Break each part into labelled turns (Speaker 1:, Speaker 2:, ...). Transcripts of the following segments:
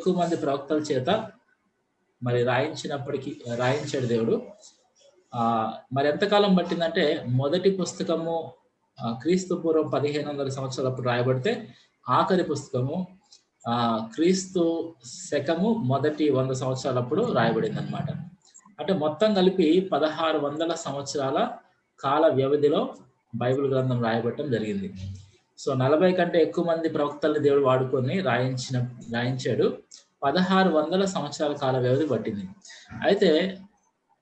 Speaker 1: ఎక్కువ మంది ప్రవక్తల చేత మరి రాయించాడు దేవుడు. మరి ఎంతకాలం పట్టిందంటే మొదటి పుస్తకము క్రీస్తు పూర్వం 1500 సంవత్సరాలప్పుడు రాయబడితే ఆఖరి పుస్తకము క్రీస్తు శకము మొదటి 100 సంవత్సరాలప్పుడు రాయబడింది అనమాట. అంటే మొత్తం కలిపి 1600 సంవత్సరాల కాల వ్యవధిలో బైబిల్ గ్రంథం రాయబడటం జరిగింది. సో 40 కంటే ఎక్కువ మంది ప్రవక్తల్ని దేవుడు వాడుకొని రాయించాడు. 1600 సంవత్సరాల కాల వ్యవధి పట్టింది. అయితే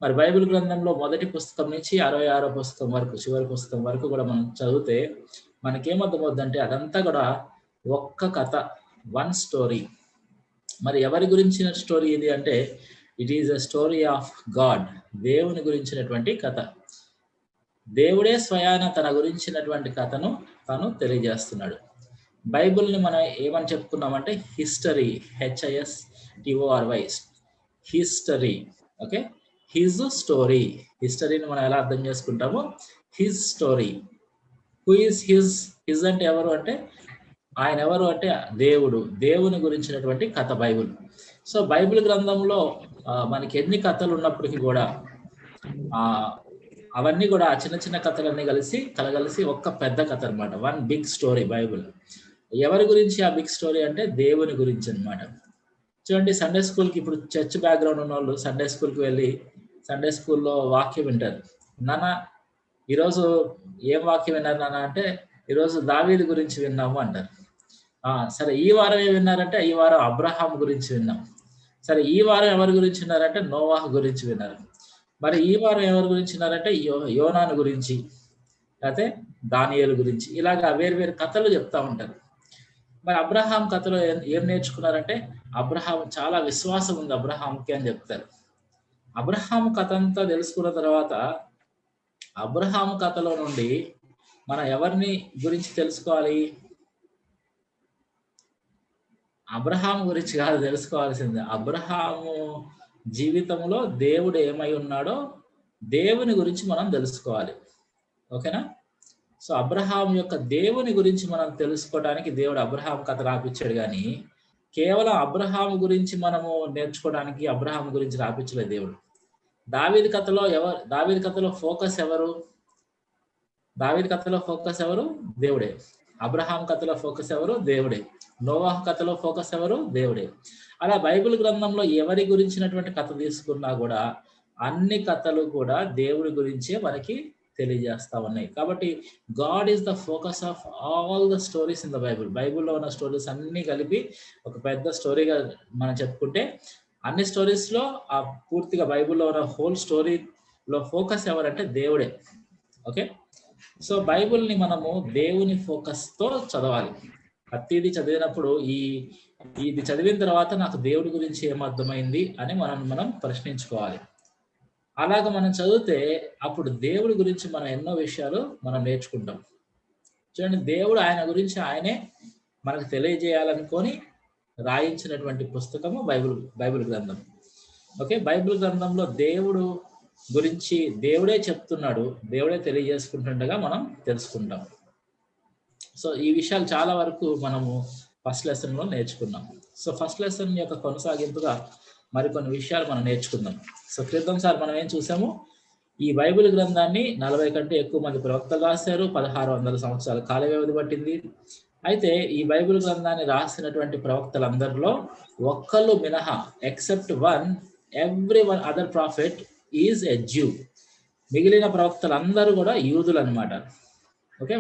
Speaker 1: మరి బైబిల్ గ్రంథంలో మొదటి పుస్తకం నుంచి 66వ పుస్తకం వరకు, చివరి పుస్తకం వరకు కూడా మనం చదివితే మనకేమర్థమవుతుందంటే అదంతా కూడా ఒక్క కథ, వన్ స్టోరీ. మరి ఎవరి గురించిన స్టోరీ ఇది అంటే it is a story of God, దేవుని గురించినటువంటి కథ. దేవుడే స్వయాన తన గురించినటువంటి కథను తను తెలియజేస్తున్నాడు. బైబిల్ని మనం ఏమని చెప్పుకున్నామంటే history, HISTORY, history. Okay, his story. హిస్టరీని మనం ఎలా అర్థం చేసుకుంటామో his story. Who is his అంటే ఎవరు అంటే ఆయన ఎవరు అంటే దేవుడు, దేవుని గురించినటువంటి కథ బైబిల్. సో బైబిల్ గ్రంథంలో మనకి ఎన్ని కథలు ఉన్నప్పటికీ కూడా అవన్నీ కూడా చిన్న చిన్న కథలన్నీ కలగలిసి ఒక్క పెద్ద కథ అనమాట, వన్ బిగ్ స్టోరీ బైబిల్. ఎవరి గురించి ఆ బిగ్ స్టోరీ అంటే దేవుని గురించి అనమాట. చూడండి, సండే స్కూల్కి ఇప్పుడు చర్చ్ బ్యాక్గ్రౌండ్ ఉన్న వాళ్ళు సండే స్కూల్కి వెళ్ళి సండే స్కూల్లో వాక్యం వింటారు. నాన్న ఈరోజు ఏం వాక్యం విన్నారు నాన్న అంటే ఈరోజు దావీదు గురించి విన్నాము అంటారు. సరే ఈ వారం ఏం విన్నారంటే ఈ వారం అబ్రహాం గురించి విన్నాం. సరే ఈ వారం ఎవరి గురించి విన్నారంటే నోవాహ్ గురించి విన్నారు. మరి ఈ వారం ఎవరి గురించి విన్నారంటే యోనాను గురించి, లేకపోతే దానియేలు గురించి. ఇలాగా వేరు కథలు చెప్తా ఉంటారు. మరి అబ్రహాం కథలో ఏం నేర్చుకున్నారంటే అబ్రహాం చాలా విశ్వాసం ఉంది అబ్రహాంకి అని చెప్తారు. అబ్రహాం కథ అంతా తెలుసుకున్న తర్వాత అబ్రహాం కథలో నుండి మనం ఎవరిని గురించి తెలుసుకోవాలి? అబ్రహాం గురించి కాదు తెలుసుకోవాల్సింది, అబ్రహాము జీవితంలో దేవుడు ఏమై ఉన్నాడో దేవుని గురించి మనం తెలుసుకోవాలి. ఓకేనా? సో అబ్రహాం యొక్క దేవుని గురించి మనం తెలుసుకోవడానికి దేవుడు అబ్రహాం కథ రాపించాడు, కానీ కేవలం అబ్రహాం గురించి మనము నేర్చుకోవడానికి అబ్రహాం గురించి రాపించలేదు దేవుడు. దావీదు కథలో ఫోకస్ ఎవరు? దావీదు కథలో ఫోకస్ ఎవరు? దేవుడే. అబ్రహాం కథలో ఫోకస్ ఎవరు? దేవుడే. నోవాహ్ కథలో ఫోకస్ ఎవరు? దేవుడే. అలా బైబిల్ గ్రంథంలో ఎవరి గురించినటువంటి కథ తీసుకున్నా కూడా అన్ని కథలు కూడా దేవుడి గురించే మనకి తెలియజేస్తా ఉన్నాయి. కాబట్టి God is the focus of all the stories in the Bible. బైబిల్లో ఉన్న స్టోరీస్ అన్ని కలిపి ఒక పెద్ద స్టోరీగా మనం చెప్పుకుంటే అన్ని స్టోరీస్లో ఆ పూర్తిగా బైబిల్లో ఉన్న హోల్ స్టోరీలో ఫోకస్ ఎవరంటే దేవుడే. ఓకే, సో బైబిల్ని మనము దేవుని ఫోకస్తో చదవాలి. ప్రతిదీ చదివినప్పుడు ఇది చదివిన తర్వాత నాకు దేవుడి గురించి ఏమర్థమైంది అని మనం ప్రశ్నించుకోవాలి. అలాగ మనం చదివితే అప్పుడు దేవుడి గురించి మనం ఎన్నో విషయాలు మనం నేర్చుకుంటాం. చూడండి, దేవుడు ఆయన గురించి ఆయనే మనకు తెలియజేయాలనుకొని రాయించినటువంటి పుస్తకము బైబిల్ గ్రంథం. ఓకే, బైబిల్ గ్రంథంలో దేవుడు గురించి దేవుడే చెప్తున్నాడు, దేవుడే తెలియజేసుకుంటుండగా మనం తెలుసుకుంటాం. సో ఈ విషయాలు చాలా వరకు మనము ఫస్ట్ లెసన్లో నేర్చుకున్నాం. సో ఫస్ట్ లెసన్ యొక్క కొనసాగింపుగా మరికొన్ని విషయాలు మనం నేర్చుకుందాం. సో క్రితం సార్ మనం ఏం చూసాము, ఈ బైబిల్ గ్రంథాన్ని 40 కంటే ఎక్కువ మంది ప్రవక్తలు రాశారు. 1600 సంవత్సరాల కాల వ్యవధి పట్టింది. అయితే ఈ బైబిల్ గ్రంథాన్ని రాసినటువంటి ప్రవక్తలందరిలో ఒక్కళ్ళు మినహా, except every one other prophet is a Jew. మిగిలిన ప్రవక్తలందరూ కూడా యూదులు అనమాట. ఓకే,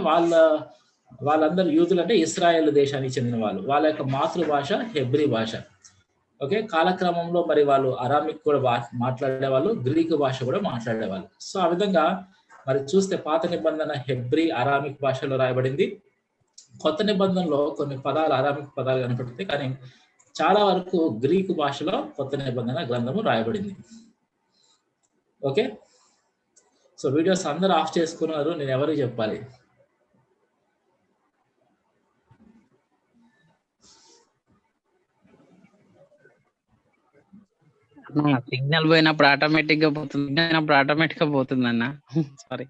Speaker 1: వాళ్ళందరూ యూదులు అంటే ఇస్రాయేల్ దేశానికి చెందిన వాళ్ళు. వాళ్ళ యొక్క మాతృభాష హెబ్రీ భాష. ఓకే, కాలక్రమంలో మరి వాళ్ళు అరామిక్ కూడా మాట్లాడేవాళ్ళు, గ్రీకు భాష కూడా మాట్లాడేవాళ్ళు. సో ఆ విధంగా మరి చూస్తే పాత నిబంధన హెబ్రీ అరామిక్ భాషలో రాయబడింది. కొత్త నిబంధనలో కొన్ని పదాలు అరామిక్ పదాలు కనపడుతాయి, కానీ చాలా వరకు గ్రీకు భాషలో కొత్త నిబంధన గ్రంథము రాయబడింది. ఓకే, సో వీడియోస్ అందరూ ఆఫ్ చేసుకున్నారు, నేను ఎవరికి చెప్పాలి?
Speaker 2: సిగ్నల్ పోయినప్పుడు ఆటోమేటిక్ గా పోతుంది అన్న. సారీ,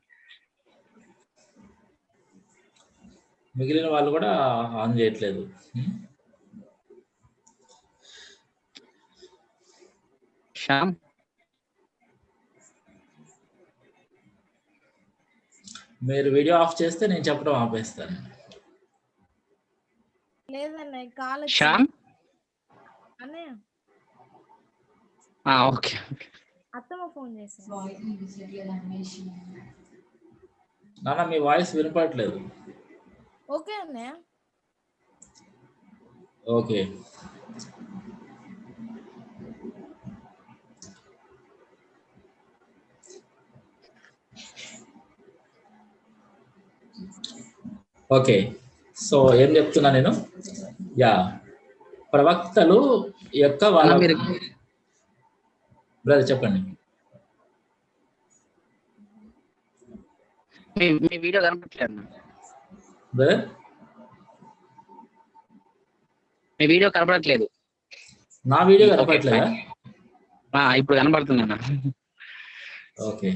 Speaker 1: మిగిలిన వాళ్ళు కూడా ఆన్ చేయట్లేదు.
Speaker 2: శ్యామ్.
Speaker 1: మీరు వీడియో ఆఫ్ చేస్తే నేను చెప్పడం ఆపేస్తాను.
Speaker 3: లేదన్న కాల్
Speaker 2: శ్యామ్.
Speaker 3: అన్నయ్య
Speaker 2: ఓకే.
Speaker 3: అత్తమ్మ ఫోన్ చేశారు.
Speaker 1: నాన్న మీ వాయిస్ వినపడట్లేదు.
Speaker 3: ఓకే అన్నయ్య.
Speaker 1: ఓకే. ఓకే, సో ఏం చెప్తున్నా నేను, ప్రవక్తలు యొక్క వాళ్ళ బ్రదర్ చెప్పండి.
Speaker 2: మీ వీడియో కనపడట్లేదు
Speaker 1: బ్రదర్,
Speaker 2: మీ వీడియో కనపడట్లేదు.
Speaker 1: నా వీడియో కనపడట్లేదా?
Speaker 2: ఇప్పుడు కనపడుతుంది అన్న.
Speaker 1: ఓకే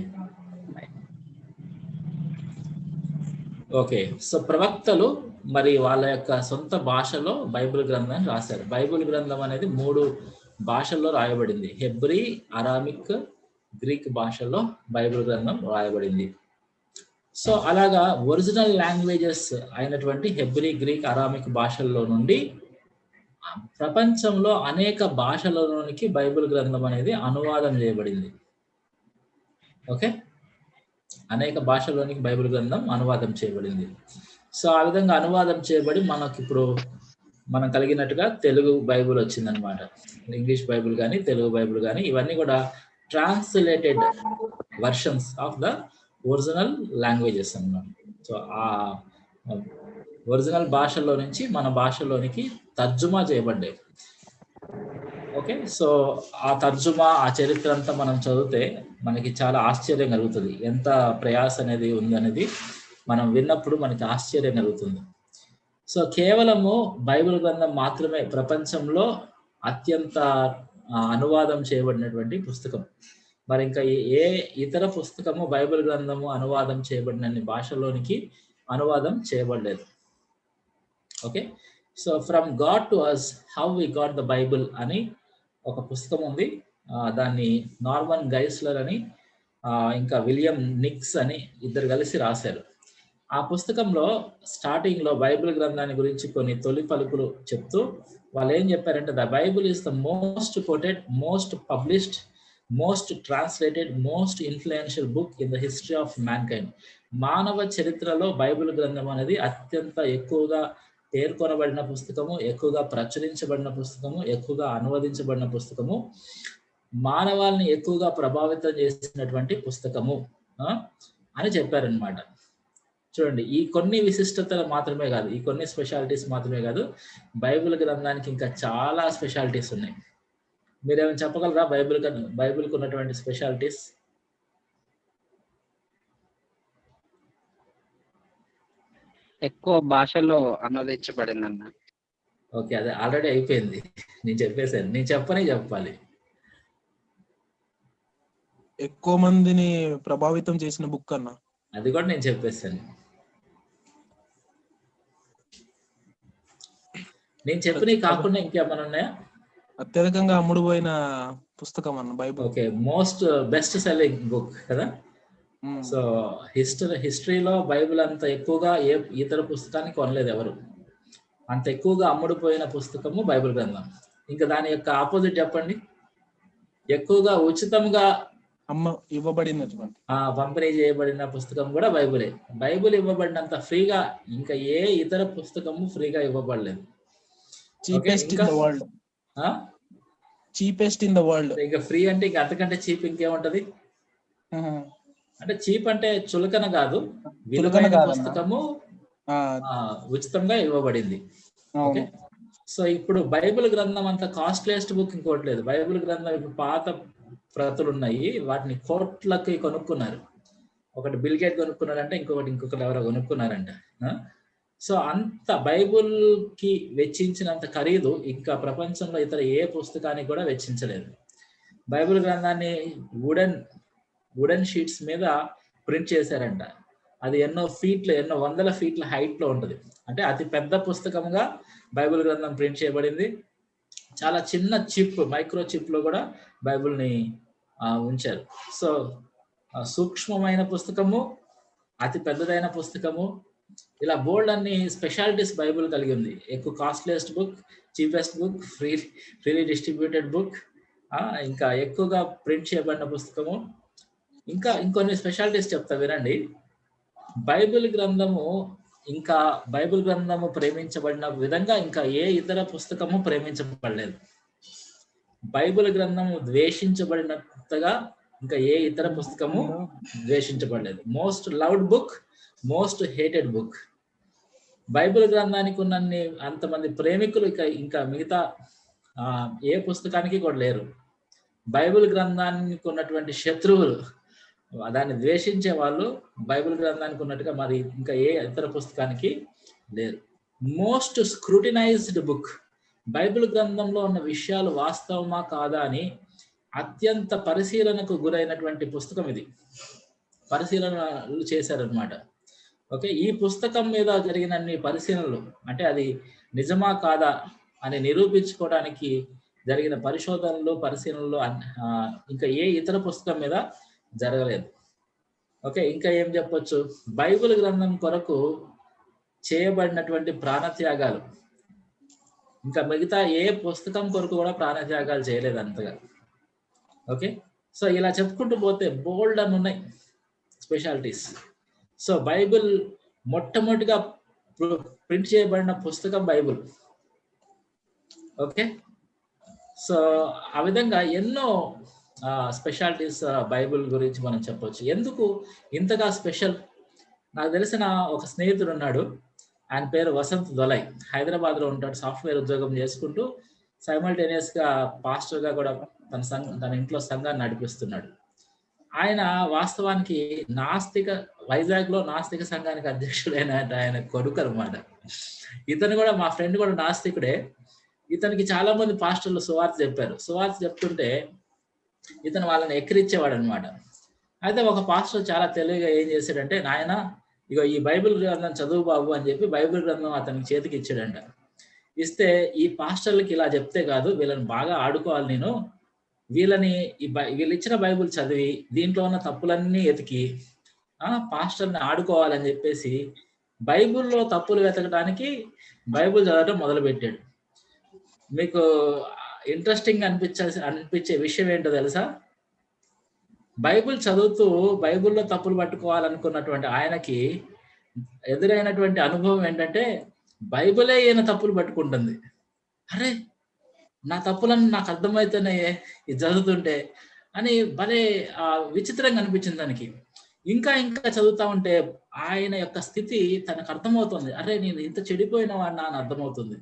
Speaker 1: ఓకే, సో ప్రవక్తలు మరి వాళ్ళ యొక్క సొంత భాషలో బైబిల్ గ్రంథాన్ని రాశారు. బైబిల్ గ్రంథం అనేది 3 భాషల్లో రాయబడింది. హెబ్రీ, అరామిక్, గ్రీక్ భాషల్లో బైబిల్ గ్రంథం రాయబడింది. సో అలాగా ఒరిజినల్ లాంగ్వేజెస్ అయినటువంటి హెబ్రీ, గ్రీక్, అరామిక్ భాషల్లో నుండి ప్రపంచంలో అనేక భాషలలోనికి బైబిల్ గ్రంథం అనేది అనువాదం చేయబడింది. ఓకే, అనేక భాషల్లోనికి బైబిల్ గ్రంథం అనువాదం చేయబడింది. సో ఆ విధంగా అనువాదం చేయబడి మనం కలిగినట్టుగా తెలుగు బైబిల్ వచ్చిందనమాట. ఇంగ్లీష్ బైబిల్ కానీ తెలుగు బైబిల్ కానీ ఇవన్నీ కూడా translated versions of the original languages అన్నమాట. సో ఆ ఒరిజినల్ భాషల్లో నుంచి మన భాషలోనికి తర్జుమా చేయబడ్డాయి. ఓకే, సో ఆ తర్జుమా, ఆ చరిత్ర అంతా మనం చదివితే మనకి చాలా ఆశ్చర్యం కలుగుతుంది. ఎంత ప్రయాస అనేది ఉందనేది మనం విన్నప్పుడు మనకి ఆశ్చర్యం కలుగుతుంది. సో కేవలము బైబిల్ గ్రంథం మాత్రమే ప్రపంచంలో అత్యంత అనువాదం చేయబడినటువంటి పుస్తకం. మరి ఇంకా ఏ ఇతర పుస్తకము బైబిల్ గ్రంథము అనువాదం చేయబడినన్ని భాషల్లోనికి అనువాదం చేయబడలేదు. Okay, so from God to us how we got the Bible అని ఒక పుస్తకం ఉంది. దాన్ని నార్మన్ గైస్లర్ అని ఇంకా విలియం నిక్స్ అని ఇద్దరు కలిసి రాశారు. ఆ పుస్తకంలో స్టార్టింగ్ లో బైబిల్ గ్రంథాన్ని గురించి కొన్ని తొలి పలుకులు చెప్తూ వాళ్ళు ఏం చెప్పారంటే, the Bible is the most quoted, most published, most translated, most influential book in the history of mankind. మానవ చరిత్రలో బైబిల్ గ్రంథం అనేది అత్యంత ఎక్కువగా పేర్కొనబడిన పుస్తకము, ఎక్కువగా ప్రచురించబడిన పుస్తకము, ఎక్కువగా అనువదించబడిన పుస్తకము, మానవాల్ని ఎక్కువగా ప్రభావితం చేసినటువంటి పుస్తకము అని చెప్పారనమాట. చూడండి, ఈ కొన్ని విశిష్టతలు మాత్రమే కాదు, ఈ కొన్ని స్పెషాలిటీస్ మాత్రమే కాదు, బైబిల్ గ్రంథానికి ఇంకా చాలా స్పెషాలిటీస్ ఉన్నాయి. మీరేమైనా చెప్పగలరా బైబిల్కి ఉన్నటువంటి స్పెషాలిటీస్?
Speaker 2: ఎక్కువ భాషల్లో అనువదించబడింది అన్న.
Speaker 1: ఓకే, అదే ఆల్రెడీ అయిపోయింది, నేను చెప్పేసాను. నేను చెప్పాలి.
Speaker 4: ఎక్కువ మందిని ప్రభావితం చేసిన బుక్ అన్న.
Speaker 1: అది కూడా నేను చెప్పేసాను. నేను చెప్పినవి కాకుండా ఇంకేమైనా ఉన్నాయా?
Speaker 4: అత్యధికంగా అమ్ముడుపోయిన పుస్తకం అన్న Bible.
Speaker 1: Okay, most best selling book కదా. సో హిస్టరీలో బైబిల్ అంత ఎక్కువగా ఏ ఇతర పుస్తకాన్ని కొనలేదు ఎవరు. అంత ఎక్కువగా అమ్ముడుపోయిన పుస్తకము బైబిల్ గ్రంథం. ఇంకా దాని యొక్క ఆపోజిట్ చెప్పండి. ఎక్కువగా ఉచితంగా
Speaker 4: ఇవ్వబడినటువంటి
Speaker 1: పంపిణీ చేయబడిన పుస్తకం కూడా బైబిలే. బైబిల్ ఇవ్వబడినంత ఫ్రీగా ఇంకా ఏ ఇతర పుస్తకము ఫ్రీగా ఇవ్వబడలేదు.
Speaker 4: Cheapest in the world. Cheapest in the world.
Speaker 1: ఇంకా ఫ్రీ అంటే ఇంకా అంతకంటే చీప్ ఇంకేముంటది? అంటే చీప్ అంటే చులకన కాదు, విలువైన పుస్తకము ఉచితంగా ఇవ్వబడింది. ఓకే, సో ఇప్పుడు బైబిల్ గ్రంథం అంత కాస్ట్లీయెస్ట్ బుక్ ఇంకోటి లేదు. బైబిల్ గ్రంథం ఇప్పుడు పాత ప్రతులు ఉన్నాయి, వాటిని కోట్లకి కొనుక్కున్నారు. ఒకటి బిల్ గేట్ కొనుక్కున్నారంటే ఇంకొకటి ఎవరో కొనుక్కున్నారంట. సో అంత బైబిల్ కి వెచ్చించినంత ఖరీదు ఇంకా ప్రపంచంలో ఇతర ఏ పుస్తకానికి కూడా వెచ్చించలేదు. బైబిల్ గ్రంథాన్ని వుడెన్ షీట్స్ మీద ప్రింట్ చేశారంట. అది ఎన్నో వందల ఫీట్ల హైట్ లో ఉంటుంది. అంటే అతి పెద్ద పుస్తకంగా బైబిల్ గ్రంథం ప్రింట్ చేయబడింది. చాలా చిన్న చిప్, మైక్రో చిప్ లో కూడా బైబిల్ని ఉంచారు. సో సూక్ష్మమైన పుస్తకము, అతి పెద్దదైన పుస్తకము, ఇలా బోల్డ్ అన్ని స్పెషాలిటీస్ బైబిల్ కలిగి ఉంది. ఎక్కువ costliest book, cheapest book, freely distributed book, ఇంకా ఎక్కువగా ప్రింట్ చేయబడిన పుస్తకము, ఇంకా ఇంకొన్ని స్పెషాలిటీస్ చెప్తా వినండి. బైబిల్ గ్రంథము ప్రేమించబడిన విధంగా ఇంకా ఏ ఇతర పుస్తకము ప్రేమించబడలేదు. బైబిల్ గ్రంథము ద్వేషించబడినంతగా ఇంకా ఏ ఇతర పుస్తకము ద్వేషించబడలేదు. Most loved book, most hated book. Bible గ్రంథానికి ఉన్నన్ని అంతమంది ప్రేమికులు ఇంకా మిగతా ఏ పుస్తకానికి కూడా లేరు. బైబిల్ గ్రంథానికి ఉన్నటువంటి శత్రువులు, దాన్ని ద్వేషించే వాళ్ళు బైబిల్ గ్రంథానికి ఉన్నట్టుగా మరి ఇంకా ఏ ఇతర పుస్తకానికి లేరు. Most scrutinised book. బైబిల్ గ్రంథంలో ఉన్న విషయాలు వాస్తవమా కాదా అని అత్యంత పరిశీలనకు గురైనటువంటి పుస్తకం ఇది. పరిశీలనలు చేశారనమాట. ఓకే, ఈ పుస్తకం మీద జరిగిన పరిశీలనలు, అంటే అది నిజమా కాదా అని నిరూపించుకోవడానికి జరిగిన పరిశీలనలు ఇంకా ఏ ఇతర పుస్తకం మీద జరగలేదు. ఓకే, ఇంకా ఏం చెప్పొచ్చు? బైబిల్ గ్రంథం కొరకు చేయబడినటువంటి ప్రాణత్యాగాలు ఇంకా మిగతా ఏ పుస్తకం కొరకు కూడా ప్రాణత్యాగాలు చేయలేదు అంతగా. ఓకే, సో ఇలా చెప్పుకుంటూ పోతే బోల్డ్ అని ఉన్నాయి స్పెషాలిటీస్. సో బైబిల్ మొట్టమొదటిగా ప్రింట్ చేయబడిన పుస్తకం బైబిల్. ఓకే, సో ఆ విధంగా ఎన్నో స్పెషాలిటీస్ బైబిల్ గురించి మనం చెప్పొచ్చు. ఎందుకు ఇంతగా స్పెషల్? నాకు తెలిసిన ఒక స్నేహితుడు ఉన్నాడు, ఆయన పేరు వసంత్ దొలై. హైదరాబాద్లో ఉంటాడు, సాఫ్ట్వేర్ ఉద్యోగం చేసుకుంటూ సైమల్టేనియస్గా పాస్టర్గా కూడా తన ఇంట్లో సంఘాన్ని నడిపిస్తున్నాడు. ఆయన వాస్తవానికి వైజాగ్లో నాస్తిక సంఘానికి అధ్యక్షుడైన ఆయన కొడుకు అనమాట. ఇతను కూడా, మా ఫ్రెండ్ కూడా నాస్తికుడే. ఇతనికి చాలా మంది పాస్టర్లు సువార్త చెప్పారు. సువార్త చెప్తుంటే ఇతను వాళ్ళని ఎక్కిరిచ్చేవాడు అనమాట. అయితే ఒక పాస్టర్ చాలా తెలివిగా ఏం చేశాడంటే, నాయన ఇగో ఈ బైబిల్ గ్రంథం చదువు బాబు అని చెప్పి బైబిల్ గ్రంథం అతనికి చేతికి ఇచ్చాడంట. ఇస్తే ఈ పాస్టర్లకి ఇలా చెప్తే కాదు, వీళ్ళని బాగా ఆడుకోవాలి నేను, వీళ్ళు ఇచ్చిన బైబిల్ చదివి దీంట్లో ఉన్న తప్పులన్నీ ఎతికి పాస్టర్ని ఆడుకోవాలని చెప్పేసి బైబిల్లో తప్పులు వెతకడానికి బైబిల్ చదవటం మొదలుపెట్టాడు. మీకు ఇంట్రెస్టింగ్ అనిపించే విషయం ఏంటో తెలుసా? బైబిల్ చదువుతూ బైబిల్లో తప్పులు పట్టుకోవాలనుకున్నటువంటి ఆయనకి ఎదురైనటువంటి అనుభవం ఏంటంటే, బైబిలే ఈయన తప్పులు పట్టుకుంటుంది. అరే, నా తప్పులను నాకు అర్థమవుతున్నాయే ఇది చదువుతుంటే అని భలే విచిత్రంగా అనిపించింది దానికి. ఇంకా చదువుతా ఉంటే ఆయన యొక్క స్థితి తనకు అర్థమవుతుంది. అరే, నేను ఇంత చెడిపోయిన వాడినా అని అర్థమవుతుంది.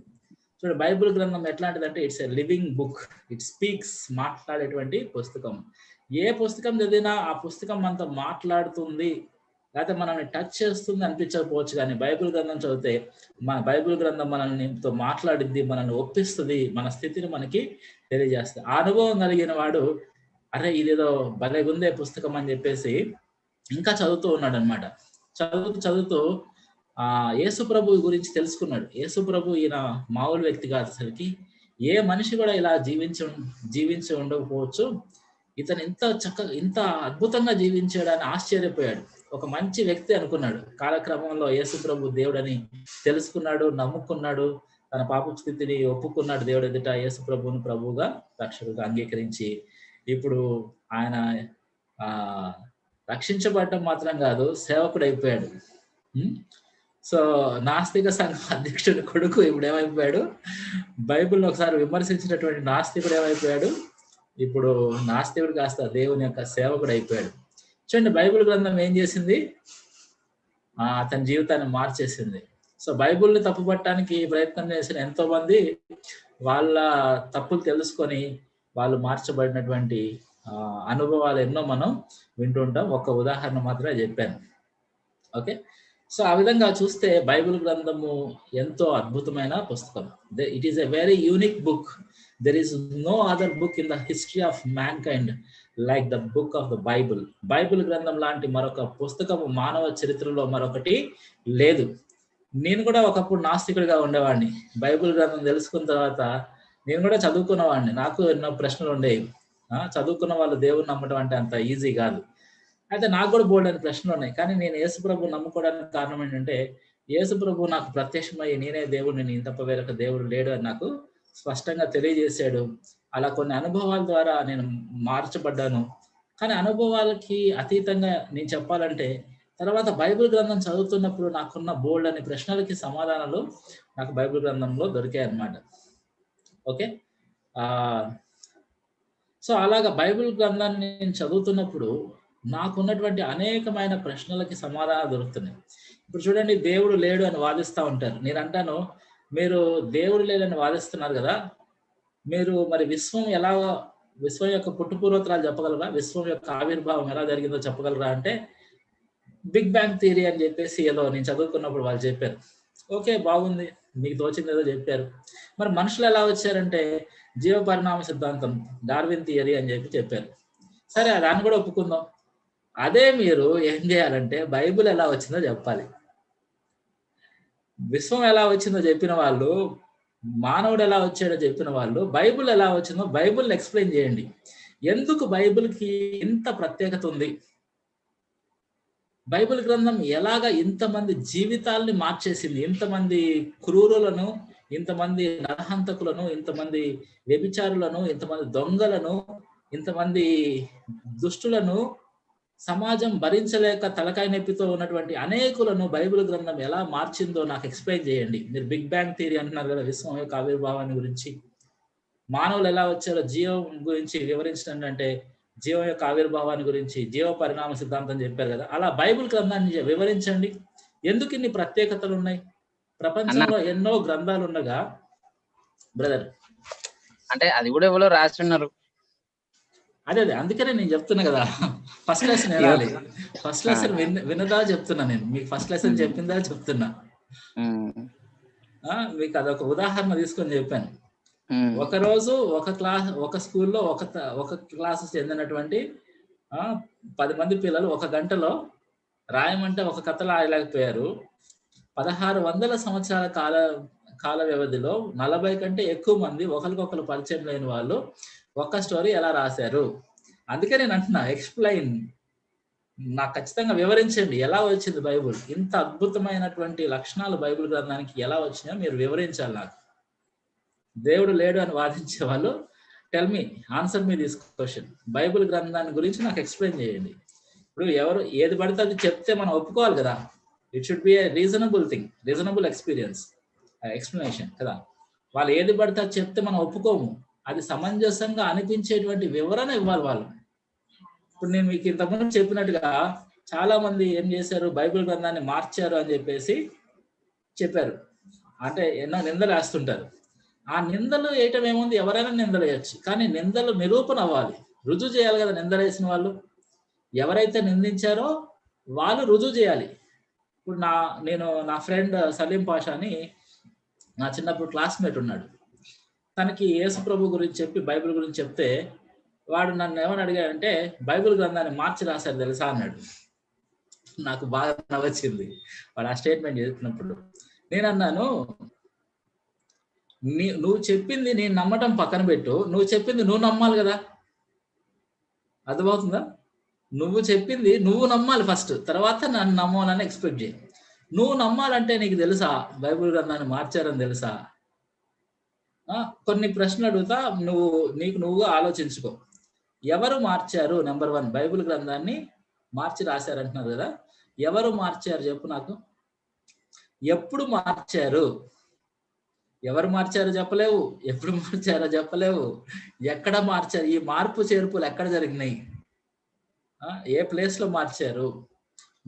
Speaker 1: చూడండి, బైబిల్ గ్రంథం ఎట్లాంటిదంటే it's a living book. It speaks, మాట్లాడేటువంటి పుస్తకం. ఏ పుస్తకం చదివినా ఆ పుస్తకం అంతా మాట్లాడుతుంది, లేకపోతే మనల్ని టచ్ చేస్తుంది అనిపించకపోవచ్చు, కానీ బైబిల్ గ్రంథం చదివితే మన బైబిల్ గ్రంథం మనల్నితో మాట్లాడిద్ది, మనల్ని ఒప్పిస్తుంది, మన స్థితిని మనకి తెలియజేస్తుంది. ఆ అనుభవం కలిగిన వాడు అరే ఇదేదో భలేగుందే పుస్తకం అని చెప్పేసి ఇంకా చదువుతూ ఉన్నాడు అనమాట. చదువుతూ యేసు ప్రభు గురించి తెలుసుకున్నాడు. యేసు ప్రభు ఈయన మామూలు వ్యక్తి కాదు అసలుకి, ఏ మనిషి కూడా ఇలా జీవించి ఉండకపోవచ్చు, ఇతను ఇంత అద్భుతంగా జీవించాడని ఆశ్చర్యపోయాడు. ఒక మంచి వ్యక్తి అనుకున్నాడు. కాలక్రమంలో యేసు ప్రభు దేవుడని తెలుసుకున్నాడు, నమ్ముకున్నాడు, తన పాప స్థితిని ఒప్పుకున్నాడు. దేవుడు ఎదుట యేసు ప్రభువుని ప్రభువుగా రక్షకుగా అంగీకరించి ఇప్పుడు ఆయన రక్షించబడటం మాత్రం కాదు, సేవకుడు అయిపోయాడు. సో నాస్తిక సంఘం అధ్యక్షుడి కొడుకు ఇప్పుడు ఏమైపోయాడు? బైబిల్ని ఒకసారి విమర్శించినటువంటి నాస్తికుడు ఏమైపోయాడు? ఇప్పుడు నాస్తికుడు కాస్త దేవుని యొక్క సేవకుడు అయిపోయాడు. చూడండి, బైబిల్ గ్రంథం ఏం చేసింది? అతని జీవితాన్ని మార్చేసింది. సో బైబిల్ని తప్పుపట్టడానికి ప్రయత్నం చేసిన ఎంతో మంది వాళ్ళ తప్పులు తెలుసుకొని వాళ్ళు మార్చబడినటువంటి అనుభవాలు ఎన్నో మనం వింటుంటాం. ఒక ఉదాహరణ మాత్రమే చెప్పాను. ఓకే, సో ఆ విధంగా చూస్తే బైబిల్ గ్రంథము ఎంతో అద్భుతమైన పుస్తకం. It is a very unique book. There is no other book in the history of mankind like the book of the Bible. Bible గ్రంథం లాంటి మరొక పుస్తకము మానవ చరిత్రలో మరొకటి లేదు. నేను కూడా ఒకప్పుడు నాస్తికుడిగా ఉండేవాడిని. బైబిల్ గ్రంథం తెలుసుకున్న తర్వాత నేను కూడా చదువుకున్న వాడిని, నాకు ఎన్నో ప్రశ్నలు ఉండేవి. చదువుకున్న వాళ్ళు దేవుని నమ్మటం అంటే అంత ఈజీ కాదు. అయితే నాకు కూడా బోల్డని ప్రశ్నలు ఉన్నాయి. కానీ నేను యేసుప్రభు నమ్ముకోవడానికి కారణం ఏంటంటే, యేసుప్రభు నాకు ప్రత్యక్షమయ్యి నేనే దేవుడిని, నేను తప్ప వేరొక దేవుడు లేడు అని నాకు స్పష్టంగా తెలియజేశాడు. అలా కొన్ని అనుభవాల ద్వారా నేను మార్చబడ్డాను. కానీ అనుభవాలకి అతీతంగా నేను చెప్పాలంటే, తర్వాత బైబిల్ గ్రంథం చదువుతున్నప్పుడు నాకున్న బోల్డని ప్రశ్నలకి సమాధానాలు నాకు బైబిల్ గ్రంథంలో దొరికాయి అన్నమాట. ఓకే. సో అలాగా బైబిల్ గ్రంథాన్ని నేను చదువుతున్నప్పుడు నాకున్నటువంటి అనేకమైన ప్రశ్నలకి సమాధానాలు దొరుకుతున్నాయి. ఇప్పుడు చూడండి, దేవుడు లేడు అని వాదిస్తూ ఉంటారు. నేను అంటాను, మీరు దేవుడు లేడని వాదిస్తున్నారు కదా, మీరు మరి విశ్వం యొక్క పుట్టుపూర్వోత్తరాలు చెప్పగలరా? విశ్వం యొక్క ఆవిర్భావం ఎలా జరిగిందో చెప్పగలరా అంటే, బిగ్ బ్యాంగ్ థియరీ అని చెప్పేసి ఏదో నేను చదువుకున్నప్పుడు వాళ్ళు చెప్పారు. ఓకే, బాగుంది, మీకు తోచింది ఏదో చెప్పారు. మరి మనుషులు ఎలా వచ్చారంటే జీవ పరిణామ సిద్ధాంతం, డార్విన్ థియరీ అని చెప్పారు. సరే, దాన్ని కూడా ఒప్పుకుందాం. అదే మీరు ఏం చేయాలంటే బైబిల్ ఎలా వచ్చిందో చెప్పాలి. విశ్వం ఎలా వచ్చిందో చెప్పిన వాళ్ళు, మానవుడు ఎలా వచ్చాడో చెప్పిన వాళ్ళు, బైబిల్ ఎలా వచ్చిందో బైబిల్ ఎక్స్ప్లెయిన్ చేయండి. ఎందుకు బైబిల్కి ఇంత ప్రత్యేకత ఉంది? బైబిల్ గ్రంథం ఎలాగా ఇంతమంది జీవితాల్ని మార్చేసింది? ఇంతమంది క్రూరులను, ఇంతమంది నరహంతకులను, ఇంతమంది వ్యభిచారులను, ఇంతమంది దొంగలను, ఇంతమంది దుష్టులను, సమాజం భరించలేక తలకాయ నొప్పితో ఉన్నటువంటి అనేకులను బైబిల్ గ్రంథం ఎలా మార్చిందో నాకు ఎక్స్ప్లెయిన్ చేయండి. మీరు బిగ్ బ్యాంగ్ థియరీ అంటున్నారు కదా, విశ్వం యొక్క ఆవిర్భావాన్ని గురించి, మానవులు ఎలా వచ్చారో జీవం గురించి వివరించడం అంటే జీవం యొక్క ఆవిర్భావాన్ని గురించి, జీవ పరిణామ సిద్ధాంతం చెప్పారు కదా, అలా బైబిల్ గ్రంథాన్ని వివరించండి. ఎందుకు ఇన్ని ప్రత్యేకతలు ఉన్నాయి? ప్రపంచంలో ఎన్నో గ్రంథాలు ఉండగా బ్రదర్,
Speaker 2: అంటే అది కూడా ఎవరో రాస్తున్నారు.
Speaker 1: అదే అందుకనే నేను చెప్తున్నా కదా, ఫస్ట్ లెసన్ వినాలి. ఫస్ట్ లెసన్ వినదా చెప్తున్నా నేను మీకు, ఫస్ట్ లెసన్ చెప్పిందా చెప్తున్నా. మీకు అదొక ఉదాహరణ తీసుకొని చెప్పాను. ఒకరోజు ఒక స్కూల్లో ఒక క్లాస్ చెందినటువంటి 10 మంది పిల్లలు 1 గంటలో రాయమంటే ఒక కథ రాయలేకపోయారు. 1600 సంవత్సరాల కాల వ్యవధిలో 40 కంటే ఎక్కువ మంది ఒకరికొకరు పరిచయం లేని వాళ్ళు ఒక్క స్టోరీ ఎలా రాశారు? అందుకే నేను అంటున్నా, ఎక్స్ప్లెయిన్, నాకు ఖచ్చితంగా వివరించండి ఎలా వచ్చింది బైబుల్. ఇంత అద్భుతమైనటువంటి లక్షణాలు బైబిల్ గ్రంథానికి ఎలా వచ్చినాయో మీరు వివరించాలి నాకు. దేవుడు లేడు అని వాదించే వాళ్ళు, tell me, answer me this question. Bible గ్రంథాన్ని గురించి నాకు ఎక్స్ప్లెయిన్ చేయండి. ఇప్పుడు ఎవరు ఏది పడితే అది చెప్తే మనం ఒప్పుకోవాలి కదా. It should be A reasonable thing, reasonable explanation కదా. వాళ్ళు ఏది పడితే అది చెప్తే మనం ఒప్పుకోము. అది సమంజసంగా అనిపించేటువంటి వివరణ ఇవ్వాలి వాళ్ళు. ఇప్పుడు నేను మీకు ఇంతకుముందు చెప్పినట్టుగా చాలా మంది ఏం చేశారు, బైబిల్ గ్రంథాన్ని మార్చారు అని చెప్పేసి చెప్పారు. అంటే ఎన్నో నిందలు వేస్తుంటారు. ఆ నిందలు వేయటం ఏముంది, ఎవరైనా నిందలు వేయచ్చు, కానీ నిందలు నిరూపణ అవ్వాలి, రుజువు చేయాలి కదా. నిందలు వేసిన వాళ్ళు, ఎవరైతే నిందించారో వాళ్ళు రుజువు చేయాలి. ఇప్పుడు నేను నా ఫ్రెండ్ సలీం పాషా అని నా చిన్నప్పుడు క్లాస్మేట్ ఉన్నాడు. తనకి యేసు ప్రభు గురించి చెప్పి బైబిల్ గురించి చెప్తే వాడు నన్ను ఏమని అడిగాడంటే, బైబిల్ గ్రంథాన్ని మార్చి రాశారు తెలుసా అన్నాడు. నాకు బాగా నవ్వొచ్చింది వాడు ఆ స్టేట్మెంట్ చెప్పినప్పుడు. నేను అన్నాను, నువ్వు చెప్పింది నేను నమ్మటం పక్కన పెట్టు, నువ్వు చెప్పింది నువ్వు నమ్మాలి కదా. అర్థమవుతుందా? నువ్వు చెప్పింది నువ్వు నమ్మాలి ఫస్ట్, తర్వాత నన్ను నమ్మాలని ఎక్స్పెక్ట్ చేయి. నువ్వు నమ్మాలంటే నీకు తెలుసా బైబిల్ గ్రంథాన్ని మార్చారని తెలుసా? కొన్ని ప్రశ్నలు అడుగుతా, నీకు నువ్వు ఆలోచించుకో. ఎవరు మార్చారు? నెంబర్ 1, బైబిల్ గ్రంథాన్ని మార్చి రాశారంటున్నారు కదా, ఎవరు మార్చారు చెప్పు నాకు. ఎప్పుడు మార్చారు? ఎవరు మార్చారో చెప్పలేవు, ఎప్పుడు మార్చారో చెప్పలేవు, ఎక్కడ మార్చారు, ఈ మార్పు చేర్పులు ఎక్కడ జరిగినాయి, ఏ ప్లేస్ లో మార్చారు.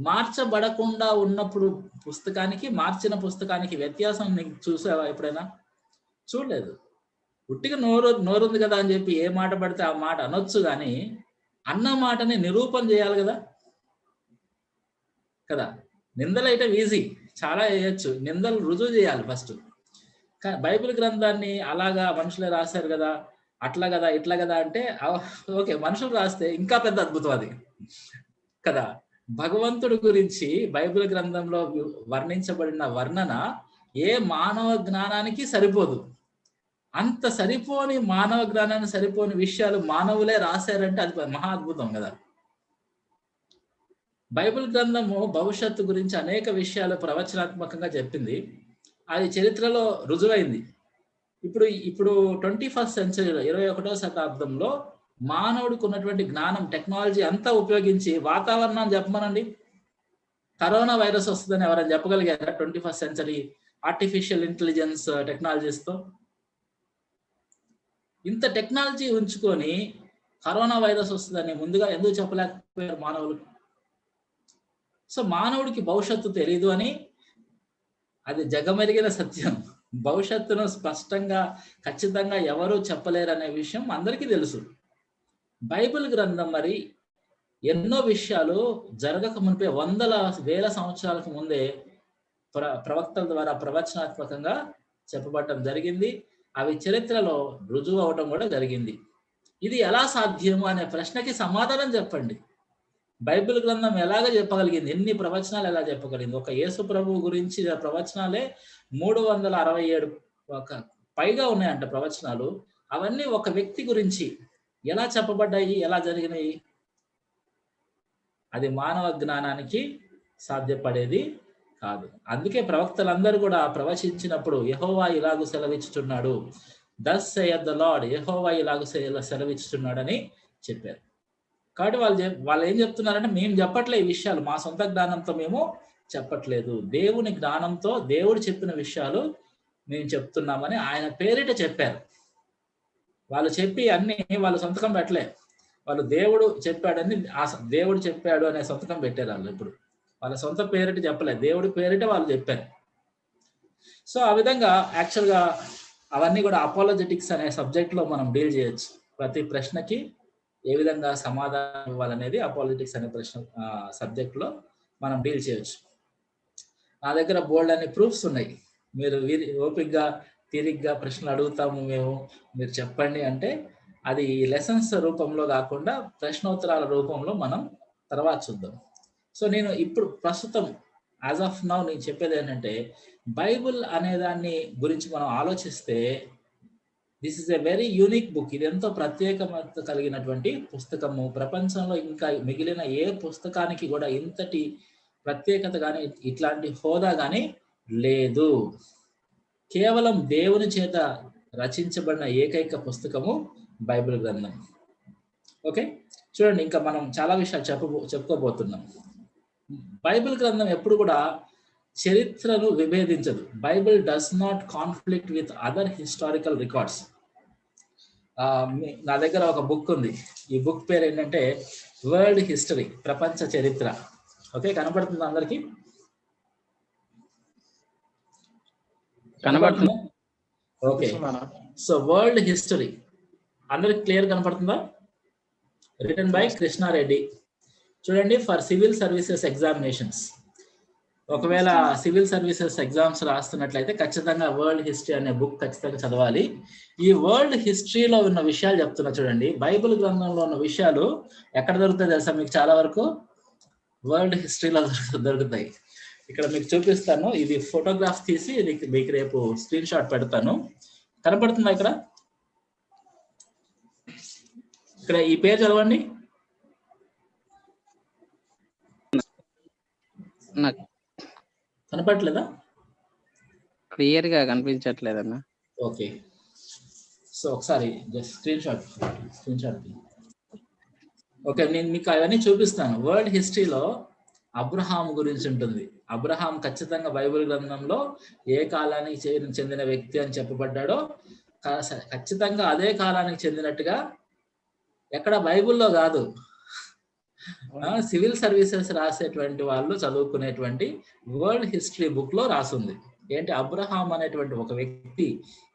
Speaker 1: మార్చబడకుండా ఉన్నప్పుడు పుస్తకానికి, మార్చిన పుస్తకానికి వ్యత్యాసం నీకు చూసావా ఎప్పుడైనా? చూడలేదు. ఉట్టిగా నోరుంది కదా అని చెప్పి ఏ మాట పడితే ఆ మాట అనొచ్చు, కానీ అన్న మాటని నిరూపణ చేయాలి కదా కదా. నిందలు అయితే ఈజీ, చాలా వేయచ్చు, నిందలు రుజువు చేయాలి ఫస్ట్. బైబిల్ గ్రంథాన్ని అలాగా మనుషులే రాశారు కదా, అట్లా కదా, ఇట్లా కదా అంటే ఓకే, మనుషులు రాస్తే ఇంకా పెద్ద అద్భుతం అది కదా. భగవంతుడి గురించి బైబిల్ గ్రంథంలో వర్ణించబడిన వర్ణన ఏ మానవ జ్ఞానానికి సరిపోదు. అంత సరిపోని మానవ జ్ఞానాన్ని సరిపోని విషయాలు మానవులే రాశారంటే అది మహా అద్భుతం కదా. బైబిల్ గ్రంథము భవిష్యత్తు గురించి అనేక విషయాలు ప్రవచనాత్మకంగా చెప్పింది. అది చరిత్రలో రుజువైంది. ఇప్పుడు 21st సెంచరీలో 21వ శతాబ్దంలో మానవుడికి ఉన్నటువంటి జ్ఞానం, టెక్నాలజీ అంతా ఉపయోగించి వాతావరణాన్ని చెప్పమనండి. కరోనా వైరస్ వస్తుందని ఎవరైనా చెప్పగలిగారా 21st సెంచరీ ఆర్టిఫిషియల్ ఇంటెలిజెన్స్ టెక్నాలజీస్తో? ఇంత టెక్నాలజీ ఉంచుకొని కరోనా వైరస్ వస్తుందని ముందుగా ఎందుకు చెప్పలేకపోయారు మానవులు? సో మానవుడికి భవిష్యత్తు తెలియదు అని, అది జగమెరిగిన సత్యం. భవిష్యత్తును స్పష్టంగా ఖచ్చితంగా ఎవరు చెప్పలేరు అనే విషయం అందరికీ తెలుసు. బైబిల్ గ్రంథం మరి ఎన్నో విషయాలు జరగక మునిపే వందల వేల సంవత్సరాలకు ముందే ప్రవక్తల ద్వారా ప్రవచనాత్మకంగా చెప్పబడటం జరిగింది. అవి చరిత్రలో రుజువు అవటం కూడా జరిగింది. ఇది ఎలా సాధ్యము అనే ప్రశ్నకి సమాధానం చెప్పండి. బైబిల్ గ్రంథం ఎలాగ చెప్పగలిగింది? ఎన్ని ప్రవచనాలు ఎలా చెప్పగలిగింది? ఒక యేసు ప్రభువు గురించి ప్రవచనాలే 367 పైగా ఉన్నాయంట ప్రవచనాలు. అవన్నీ ఒక వ్యక్తి గురించి ఎలా చెప్పబడ్డాయి, ఎలా జరిగినాయి? అది మానవ జ్ఞానానికి సాధ్యపడేది కాదు. అందుకే ప్రవక్తలందరూ కూడా ప్రవచించినప్పుడు యెహోవా ఇలాగూ సెలవిచ్చుచున్నాడు, thus saith the Lord, యెహోవా ఇలాగూ సెలవిచ్చుచున్నాడని చెప్పారు. కాబట్టి వాళ్ళు ఏం చెప్తున్నారంటే, మేము చెప్పట్లే ఈ విషయాలు, మా సొంత జ్ఞానంతో మేము చెప్పట్లేదు, దేవుని జ్ఞానంతో దేవుడు చెప్పిన విషయాలు మేము చెప్తున్నామని ఆయన పేరిట చెప్పారు. వాళ్ళు చెప్పి అన్ని వాళ్ళ సొంతకం పెట్టలే. వాళ్ళు దేవుడు చెప్పాడని, దేవుడు చెప్పాడు అనే సొంతకం పెట్టారు. వాళ్ళు ఇప్పుడు వాళ్ళ సొంత పేరిట చెప్పలేదు, దేవుడి పేరిట వాళ్ళు చెప్పారు. సో ఆ విధంగా యాక్చువల్గా అవన్నీ కూడా అపాలజెటిక్స్ అనే సబ్జెక్ట్లో మనం డీల్ చేయొచ్చు. ప్రతి ప్రశ్నకి ఏ విధంగా సమాధానం ఇవ్వాలనేది అపాలజెటిక్స్ అనే ప్రశ్న సబ్జెక్ట్లో మనం డీల్ చేయొచ్చు. నా దగ్గర బోల్డ్ అనే ప్రూఫ్స్ ఉన్నాయి. మీరు ఓపిక్గా తిరిగ్గా ప్రశ్నలు అడుగుతాము మేము, మీరు చెప్పండి అంటే అది లెసన్స్ రూపంలో కాకుండా ప్రశ్నోత్తరాల రూపంలో మనం తర్వాత చూద్దాం. సో నేను ఇప్పుడు ప్రస్తుతం యాజ్ ఆఫ్ నౌ నేను చెప్పేది ఏంటంటే, బైబిల్ అనే దాన్ని గురించి మనం ఆలోచిస్తే this is a very unique book. ఇది ఎంతో ప్రత్యేకత కలిగినటువంటి పుస్తకము. ప్రపంచంలో ఇంకా మిగిలిన ఏ పుస్తకానికి కూడా ఇంతటి ప్రత్యేకత కానీ ఇట్లాంటి హోదా కానీ లేదు. కేవలం దేవుని చేత రచించబడిన ఏకైక పుస్తకము బైబిల్ గ్రంథం. ఓకే, చూడండి, ఇంకా మనం చాలా విషయాలు చెప్పుకోబోతున్నాం. బైబిల్ గ్రంథం ఎప్పుడు కూడా చరిత్రను విభేదించదు. Bible does not conflict with other historical records. నా దగ్గర ఒక బుక్ ఉంది. ఈ బుక్ పేరు ఏంటంటే వరల్డ్ హిస్టరీ, ప్రపంచ చరిత్ర. ఓకే, కనపడుతుంది అందరికి? కనపడుతుందా? ఓకే, సో వరల్డ్ హిస్టరీ అందరికి క్లియర్ కనపడుతుందా? Written by Krishnareddy. చూడండి, ఫర్ సివిల్ సర్వీసెస్ ఎగ్జామినేషన్స్. ఒకవేళ సివిల్ సర్వీసెస్ ఎగ్జామ్స్ రాస్తున్నట్లయితే ఖచ్చితంగా వరల్డ్ హిస్టరీ అనే బుక్ ఖచ్చితంగా చదవాలి. ఈ వరల్డ్ హిస్టరీలో ఉన్న విషయాలు చెప్తున్నా చూడండి. బైబిల్ గ్రంథంలో ఉన్న విషయాలు ఎక్కడ దొరుకుతాయి తెలుసా మీకు? చాలా వరకు వరల్డ్ హిస్టరీలో దొరుకుతాయి. ఇక్కడ మీకు చూపిస్తాను. ఇది ఫోటోగ్రాఫ్ తీసి మీకు రేపు స్క్రీన్ షాట్ పెడతాను. కనపడుతుందా ఇక్కడ? ఇక్కడ ఈ పేరు చదవండి. కనపడలేదా?
Speaker 2: క్లియర్ గా కనిపించట్లేదన్నా.
Speaker 1: ఓకే, సో ఒకసారి జస్ట్ స్క్రీన్ షాట్. ఓకే, నేను మీకు అవన్నీ చూపిస్తాను. వరల్డ్ హిస్టరీలో అబ్రహాం గురించి ఉంటుంది. అబ్రహాం ఖచ్చితంగా బైబిల్ గ్రంథంలో ఏ కాలానికి చెందిన వ్యక్తి అని చెప్పబడ్డాడో ఖచ్చితంగా అదే కాలానికి చెందినట్టుగా ఎక్కడ బైబిల్లో కాదు, సివిల్ సర్వీసెస్ రాసేటువంటి వాళ్ళు చదువుకునేటువంటి వరల్డ్ హిస్టరీ బుక్ లో రాసుంది. ఏంటి? అబ్రహాం అనేటువంటి ఒక వ్యక్తి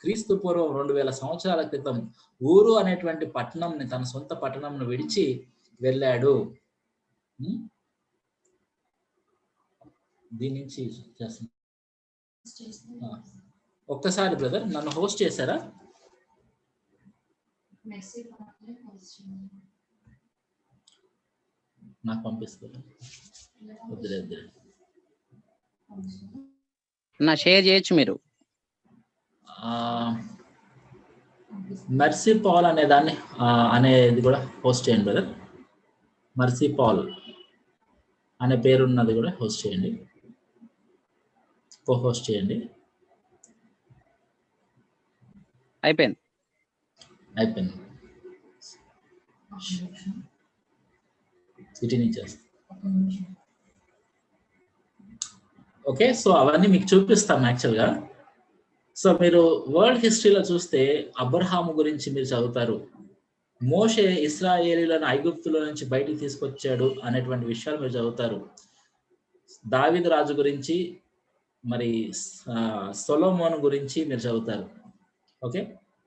Speaker 1: క్రీస్తు పూర్వం 2000 సంవత్సరాల క్రితం ఊరు అనేటువంటి పట్టణంని, తన సొంత పట్టణంను విడిచి వెళ్ళాడు. దీని నుంచి ఒక్కసారి బ్రదర్ నన్ను హోస్ట్ చేశారా? నాకు పంపిస్తారు. వద్దులే.
Speaker 2: నా షేర్ చేయొచ్చు మీరు.
Speaker 1: మర్సీ పాల్ అనే దాన్ని అనేది కూడా పోస్ట్ చేయండి బ్రదర్. మర్సీ పాల్ అనే పేరున్నది కూడా హోస్ట్ చేయండి, హోస్ట్ చేయండి.
Speaker 2: అయిపోయింది.
Speaker 1: సిటీ నుంచి ఓకే. సో అవన్నీ మీకు చూపిస్తాం యాక్చువల్గా. సో మీరు వరల్డ్ హిస్టరీలో చూస్తే అబ్రహాము గురించి మీరు చదువుతారు, మోషే ఇశ్రాయేలీయులను ఐగుప్తులో నుంచి బయటికి తీసుకొచ్చాడు అనేటువంటి విషయాలు మీరు చదువుతారు. దావీదు రాజు గురించి, మరి సొలొమోను గురించి మీరు చదువుతారు. ఓకే.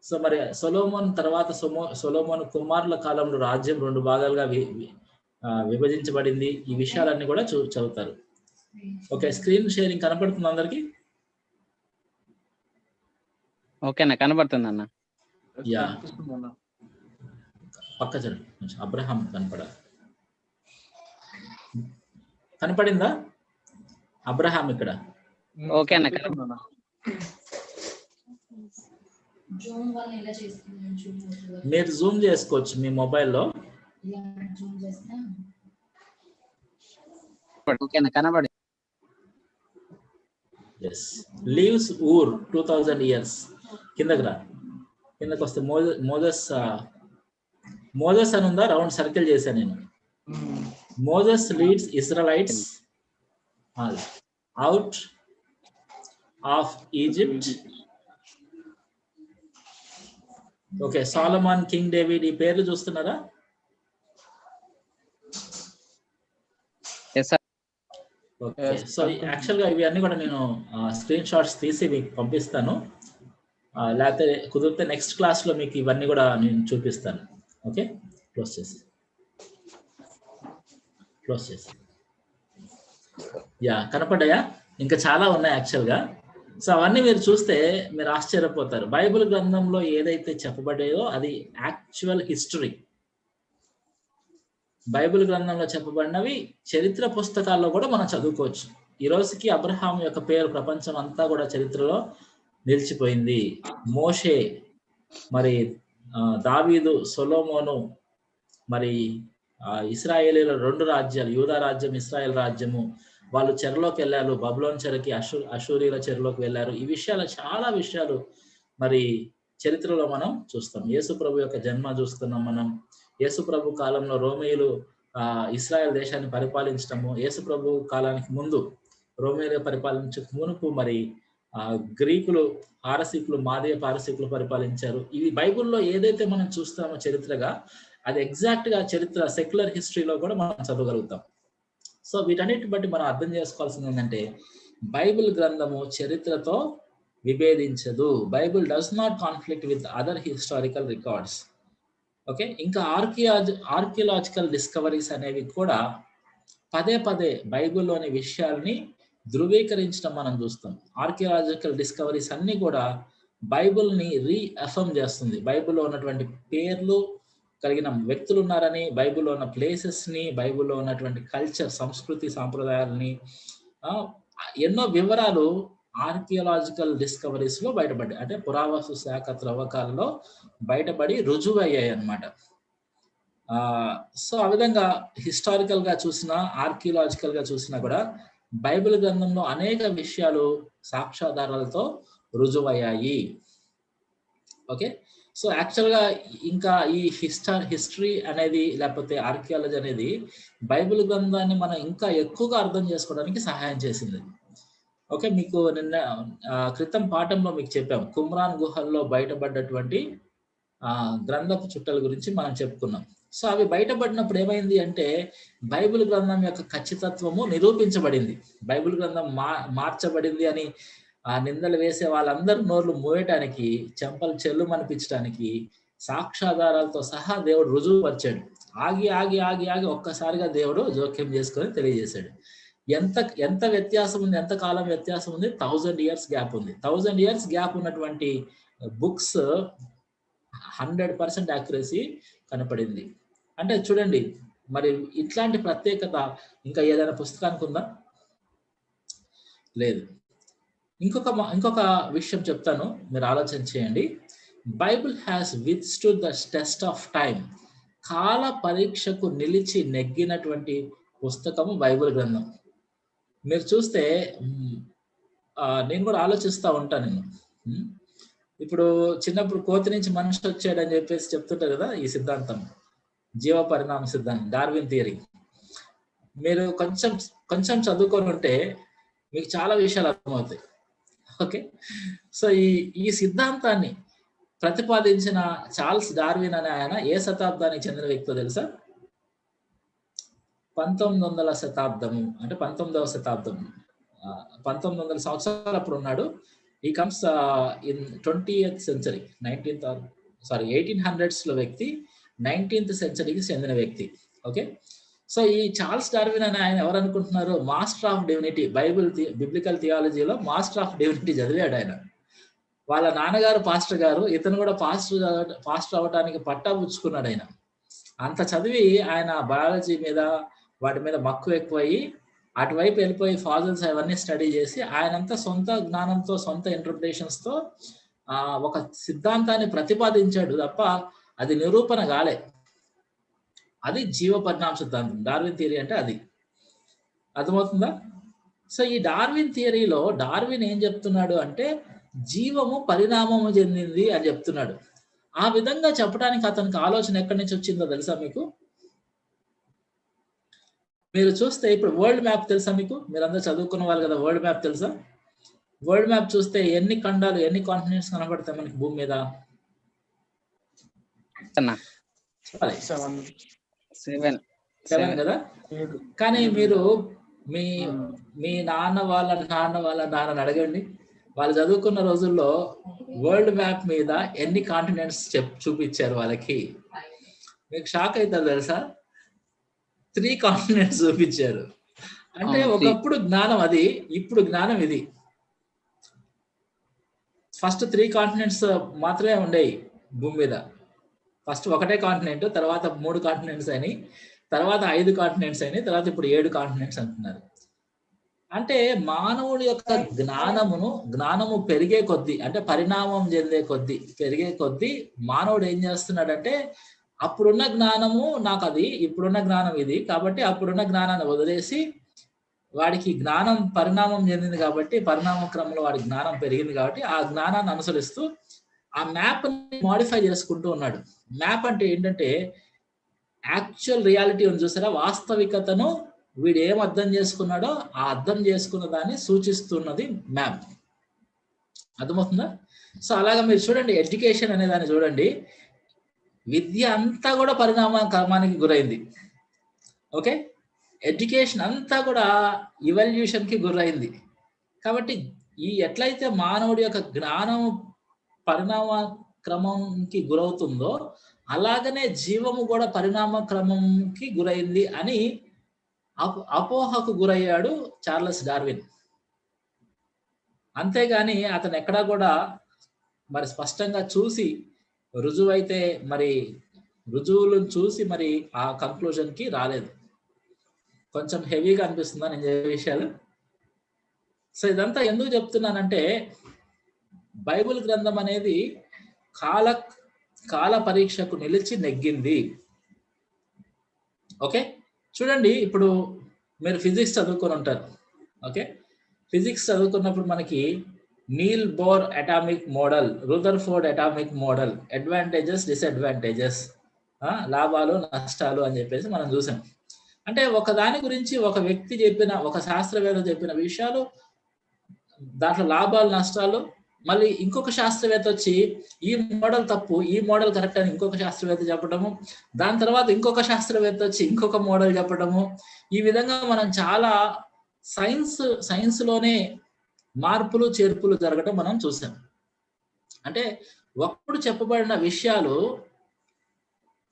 Speaker 1: సో మరి సొలొమోన్ తర్వాత సొలొమోను కుమారుల కాలంలో రాజ్యం 2 భాగాలుగా విభజించబడింది. ఈ విషయాలన్నీ కూడా చదువుతారు. ఓకే. స్క్రీన్ షేరింగ్ కనపడుతుంది అందరికి?
Speaker 2: ఓకేనా, కనబడుతుంది అన్న.
Speaker 1: యా, పక్క చూడండి, అబ్రహాం కనపడిందా? అబ్రహాం ఇక్కడ
Speaker 2: ఓకే అన్న.
Speaker 1: మీరు జూమ్ చేసుకోవచ్చు మీ మొబైల్లో.
Speaker 2: ఓకేనా, కనబడి.
Speaker 1: లీవ్స్ ఊర్ 2000 years. కిందకి వస్తే మోజెస్ అని ఉందా? రౌండ్ సర్కిల్ చేశాను నేను. Moses leads Israelites out of Egypt. Okay. Solomon, king David, ఈ పేర్లు చూస్తున్నారా? ఓకే. సో యాక్చువల్గా ఇవి అన్ని కూడా నేను స్క్రీన్ షాట్స్ తీసి మీకు పంపిస్తాను, లేకపోతే కుదిరితే నెక్స్ట్ క్లాస్లో మీకు ఇవన్నీ కూడా నేను చూపిస్తాను. ఓకే. క్లోజ్ చేసి యా, కనపడ్డాయా? ఇంకా చాలా ఉన్నాయి యాక్చువల్గా. సో అవన్నీ మీరు చూస్తే మీరు ఆశ్చర్యపోతారు. బైబిల్ గ్రంథంలో ఏదైతే చెప్పబడ్డాయో అది యాక్చువల్ హిస్టరీ. బైబిల్ గ్రంథంలో చెప్పబడినవి చరిత్ర పుస్తకాల్లో కూడా మనం చదువుకోవచ్చు. ఈ రోజుకి అబ్రహాం యొక్క పేరు ప్రపంచం అంతా కూడా చరిత్రలో నిలిచిపోయింది. మోషే, మరి దావీదు, సొలొమోను, మరి ఇశ్రాయేలీల 2 రాజ్యాలు, యూదా రాజ్యం, ఇశ్రాయేల్ రాజ్యము, వాళ్ళు చెరలోకి వెళ్ళారు, బబులోన్ చెరకి, అషూరీల చెరలోకి వెళ్ళారు. ఈ విషయాలు, చాలా విషయాలు మరి చరిత్రలో మనం చూస్తాం. యేసు ప్రభు యొక్క జన్మ చూస్తున్నాం మనం. యేసు ప్రభు కాలంలో రోమేయులు ఇశ్రాయేల్ దేశాన్ని పరిపాలించడము, యేసు ప్రభు కాలానికి ముందు రోమేయులు పరిపాలించక మునుపు మరి గ్రీకులు, పారసీకులు, మాదీయ పారసీకులు పరిపాలించారు. ఇవి బైబిల్లో ఏదైతే మనం చూస్తామో చరిత్రగా, అది ఎగ్జాక్ట్ గా చరిత్ర సెక్యులర్ హిస్టరీలో కూడా మనం చదవగలుగుతాం. సో వీటన్నిటి బట్టి మనం అర్థం చేసుకోవాల్సింది ఏంటంటే, బైబిల్ గ్రంథము చరిత్రతో విభేదించదు. Bible does not conflict with other historical records. Okay. ఇంకా ఆర్కియలాజికల్ డిస్కవరీస్ అనేవి కూడా పదే పదే బైబిల్లోని విషయాల్ని ధృవీకరించడం మనం చూస్తాం. ఆర్కియలాజికల్ డిస్కవరీస్ అన్ని కూడా బైబిల్ని రీఅఫర్మ్ చేస్తుంది. బైబిల్లో ఉన్నటువంటి పేర్లు కలిగిన వ్యక్తులు ఉన్నారని, బైబిల్లో ఉన్న ప్లేసెస్ని, బైబిల్లో ఉన్నటువంటి కల్చర్, సంస్కృతి, సాంప్రదాయాలని, ఎన్నో వివరాలు ఆర్కియలాజికల్ డిస్కవరీస్ లో బయటపడ్డాయి. అంటే పురావస్తు శాఖ త్రవ్వకాలలో బయటపడి రుజువు అయ్యాయి అన్నమాట. సో ఆ విధంగా హిస్టారికల్ గా చూసినా, ఆర్కియలాజికల్ గా చూసినా కూడా బైబిల్ గ్రంథంలో అనేక విషయాలు సాక్ష్యాధారాలతో రుజువయ్యాయి. ఓకే. సో యాక్చువల్గా ఇంకా ఈ హిస్టరీ అనేది, లేకపోతే ఆర్కియాలజీ అనేది బైబిల్ గ్రంథాన్ని మనం ఇంకా ఎక్కువగా అర్థం చేసుకోవడానికి సహాయం చేసింది. ఓకే. మీకు నిన్న క్రితం పాఠంలో మీకు చెప్పాం, కుమ్రాన్ గుహల్లో బయటపడ్డటువంటి గ్రంథపు చుట్టల గురించి మనం చెప్పుకున్నాం. సో అవి బయటపడినప్పుడు ఏమైంది అంటే, బైబిల్ గ్రంథం యొక్క ఖచ్చితత్వము నిరూపించబడింది. బైబిల్ గ్రంథం మార్చబడింది అని నిందలు వేసే వాళ్ళందరూ నోర్లు మూయటానికి, చెంపలు చెల్లు మనిపించడానికి సాక్ష్యాధారాలతో సహా దేవుడు రుజువు పరిచాడు. ఆగి ఆగి ఆగి ఆగి ఒక్కసారిగా దేవుడు జోక్యం చేసుకొని తెలియజేశాడు. ఎంత వ్యత్యాసం ఉంది, ఎంత కాలం వ్యత్యాసం ఉంది? 1000 years గ్యాప్ ఉంది. 1000 years గ్యాప్ ఉన్నటువంటి బుక్స్ 100% యాక్యురసీ కనపడింది. అంటే చూడండి, మరి ఇట్లాంటి ప్రత్యేకత ఇంకా ఏదైనా పుస్తకానికి ఉందా? లేదు. ఇంకొక విషయం చెప్తాను, మీరు ఆలోచన చేయండి. Bible has withstood the test of time. కాల పరీక్షకు నిలిచి నెగ్గినటువంటి పుస్తకము బైబిల్ గ్రంథం. మీరు చూస్తే నేను కూడా ఆలోచిస్తూ ఉంటాను నేను. ఇప్పుడు చిన్నప్పుడు కోతి నుంచి మనిషి వచ్చాడని చెప్పేసి చెప్తుంటారు కదా, ఈ సిద్ధాంతం జీవ పరిణామ సిద్ధాంతం, డార్విన్ థియరీ. మీరు కొంచెం చదువుకొని ఉంటే మీకు చాలా విషయాలు అర్థమవుతాయి. ఓకే, సో ఈ సిద్ధాంతాన్ని ప్రతిపాదించిన చార్లెస్ డార్విన్ అనే ఆయన ఏ శతాబ్దానికి చెందిన వ్యక్తో తెలుసా? 1900వ శతాబ్దము, అంటే 19వ శతాబ్దం, 1900 సంవత్సరాలు అప్పుడు ఉన్నాడు. He comes in 20th century, 1800s లో వ్యక్తి, 19th centuryకి చెందిన వ్యక్తి. ఓకే, సో ఈ చార్లెస్ డార్విన్ అని ఆయన ఎవరు అనుకుంటున్నారు? మాస్టర్ ఆఫ్ డివినిటీ, బిబ్లికల్ థియాలజీలో మాస్టర్ ఆఫ్ డివినిటీ చదివాడు ఆయన. వాళ్ళ నాన్నగారు పాస్టర్ గారు, ఇతను కూడా పాస్టర్ అవ్వడానికి పట్టా పుచ్చుకున్నాడు ఆయన. అంత చదివి ఆయన బయాలజీ మీద వాటి మీద మక్కువ ఎక్కువయ్యి అటువైపు వెళ్ళిపోయి ఫాజల్స్ అవన్నీ స్టడీ చేసి ఆయనంతా సొంత జ్ఞానంతో, సొంత ఇంటర్ప్రిటేషన్స్తో ఒక సిద్ధాంతాన్ని ప్రతిపాదించాడు తప్ప అది నిరూపణ కాలే. అది జీవ పరిణామ సిద్ధాంతం, డార్విన్ థియరీ అంటే అది. అర్థమవుతుందా? సో ఈ డార్విన్ థియరీలో డార్విన్ ఏం చెప్తున్నాడు అంటే జీవము పరిణామము చెందింది అని చెప్తున్నాడు. ఆ విధంగా చెప్పడానికి అతనికి ఆలోచన ఎక్కడి నుంచి వచ్చిందో తెలుసా మీకు? మీరు చూస్తే ఇప్పుడు వరల్డ్ మ్యాప్ తెలుసా మీకు? మీరందరూ చదువుకున్న వాళ్ళు కదా, వరల్డ్ మ్యాప్ తెలుసా? వరల్డ్ మ్యాప్ చూస్తే ఎన్ని ఖండాలు, ఎన్ని కాంటినెంట్స్ కనబడతాయి మనకి భూమి మీద?
Speaker 2: 7
Speaker 1: కదా. కానీ మీరు మీ నాన్న వాళ్ళ నాన్నని అడగండి, వాళ్ళు చదువుకున్న రోజుల్లో వరల్డ్ మ్యాప్ మీద ఎన్ని కాంటినెంట్స్ చూపించారు వాళ్ళకి. మీకు షాక్ అవుతారు తెలుసా? 3 కాంటినెంట్స్ చూపించారు. అంటే ఒకప్పుడు జ్ఞానం అది, ఇప్పుడు జ్ఞానం ఇది. ఫస్ట్ 3 కాంటినెంట్స్ మాత్రమే ఉండేవి భూమి మీద. ఫస్ట్ ఒకటే కాంటినెంట్, తర్వాత 3 కాంటినెంట్స్ అయినాయి, తర్వాత 5 కాంటినెంట్స్ అయినాయి, తర్వాత ఇప్పుడు 7 కాంటినెంట్స్ అంటున్నారు. అంటే మానవుడి యొక్క జ్ఞానము పెరిగే కొద్దీ, అంటే పరిణామం చెందే కొద్దీ, పెరిగే కొద్దీ మానవుడు ఏం చేస్తున్నాడంటే అప్పుడున్న జ్ఞానము నాకు అది, ఇప్పుడున్న జ్ఞానం ఇది, కాబట్టి అప్పుడున్న జ్ఞానాన్ని వదిలేసి వాడికి జ్ఞానం పరిణామం చెందింది కాబట్టి, పరిణామ క్రమంలో వాడి జ్ఞానం పెరిగింది కాబట్టి ఆ జ్ఞానాన్ని అనుసరిస్తూ ఆ మ్యాప్ మాడిఫై చేసుకుంటూ ఉన్నాడు. మ్యాప్ అంటే ఏంటంటే యాక్చువల్ రియాలిటీ ఉంది చూసారా, వాస్తవికతను వీడు ఏం అర్థం చేసుకున్నాడో ఆ అర్థం చేసుకున్న దాన్ని సూచిస్తున్నది మ్యాప్. అర్థమవుతుందా? సో అలాగా మీరు చూడండి, ఎడ్యుకేషన్ అనే దాన్ని చూడండి, విద్య అంతా కూడా పరిణామ క్రమానికి గురైంది. ఓకే, ఎడ్యుకేషన్ అంతా కూడా ఇవల్యూషన్కి గురైంది. కాబట్టి ఎట్లయితే మానవుడి యొక్క జ్ఞానం పరిణామ క్రమంకి గురవుతుందో అలాగనే జీవము కూడా పరిణామ క్రమంకి గురైంది అని అపోహకు గురయ్యాడు చార్లెస్ డార్విన్. అంతేగాని అతను ఎక్కడా కూడా మరి స్పష్టంగా చూసి రుజువులను చూసి మరి ఆ కంక్లూజన్కి రాలేదు. కొంచెం హెవీగా అనిపిస్తుందా నేను చెప్పే విషయాలు? సో ఇదంతా ఎందుకు చెప్తున్నానంటే బైబిల్ గ్రంథం అనేది కాల పరీక్షకు నిలిచి నెగ్గింది. ఓకే, చూడండి, ఇప్పుడు మీరు ఫిజిక్స్ చదువుకొని ఉంటారు. ఓకే, ఫిజిక్స్ చదువుకున్నప్పుడు మనకి Niels Bohr atomic model, Rutherford atomic model, advantages, disadvantages, లాభాలు నష్టాలు అని చెప్పేసి మనం చూసాం. అంటే ఒక దాని గురించి ఒక వ్యక్తి చెప్పిన, ఒక శాస్త్రవేత్త చెప్పిన విషయాలు, దాంట్లో లాభాలు నష్టాలు, మళ్ళీ ఇంకొక శాస్త్రవేత్త వచ్చి ఈ మోడల్ తప్పు, ఈ మోడల్ కరెక్ట్ అని ఇంకొక శాస్త్రవేత్త చెప్పడము, దాని తర్వాత ఇంకొక శాస్త్రవేత్త వచ్చి ఇంకొక మోడల్ చెప్పడము, ఈ విధంగా మనం చాలా సైన్స్లోనే మార్పులు చేర్పులు జరగడం మనం చూసాం. అంటే ఒకప్పుడు చెప్పబడిన విషయాలు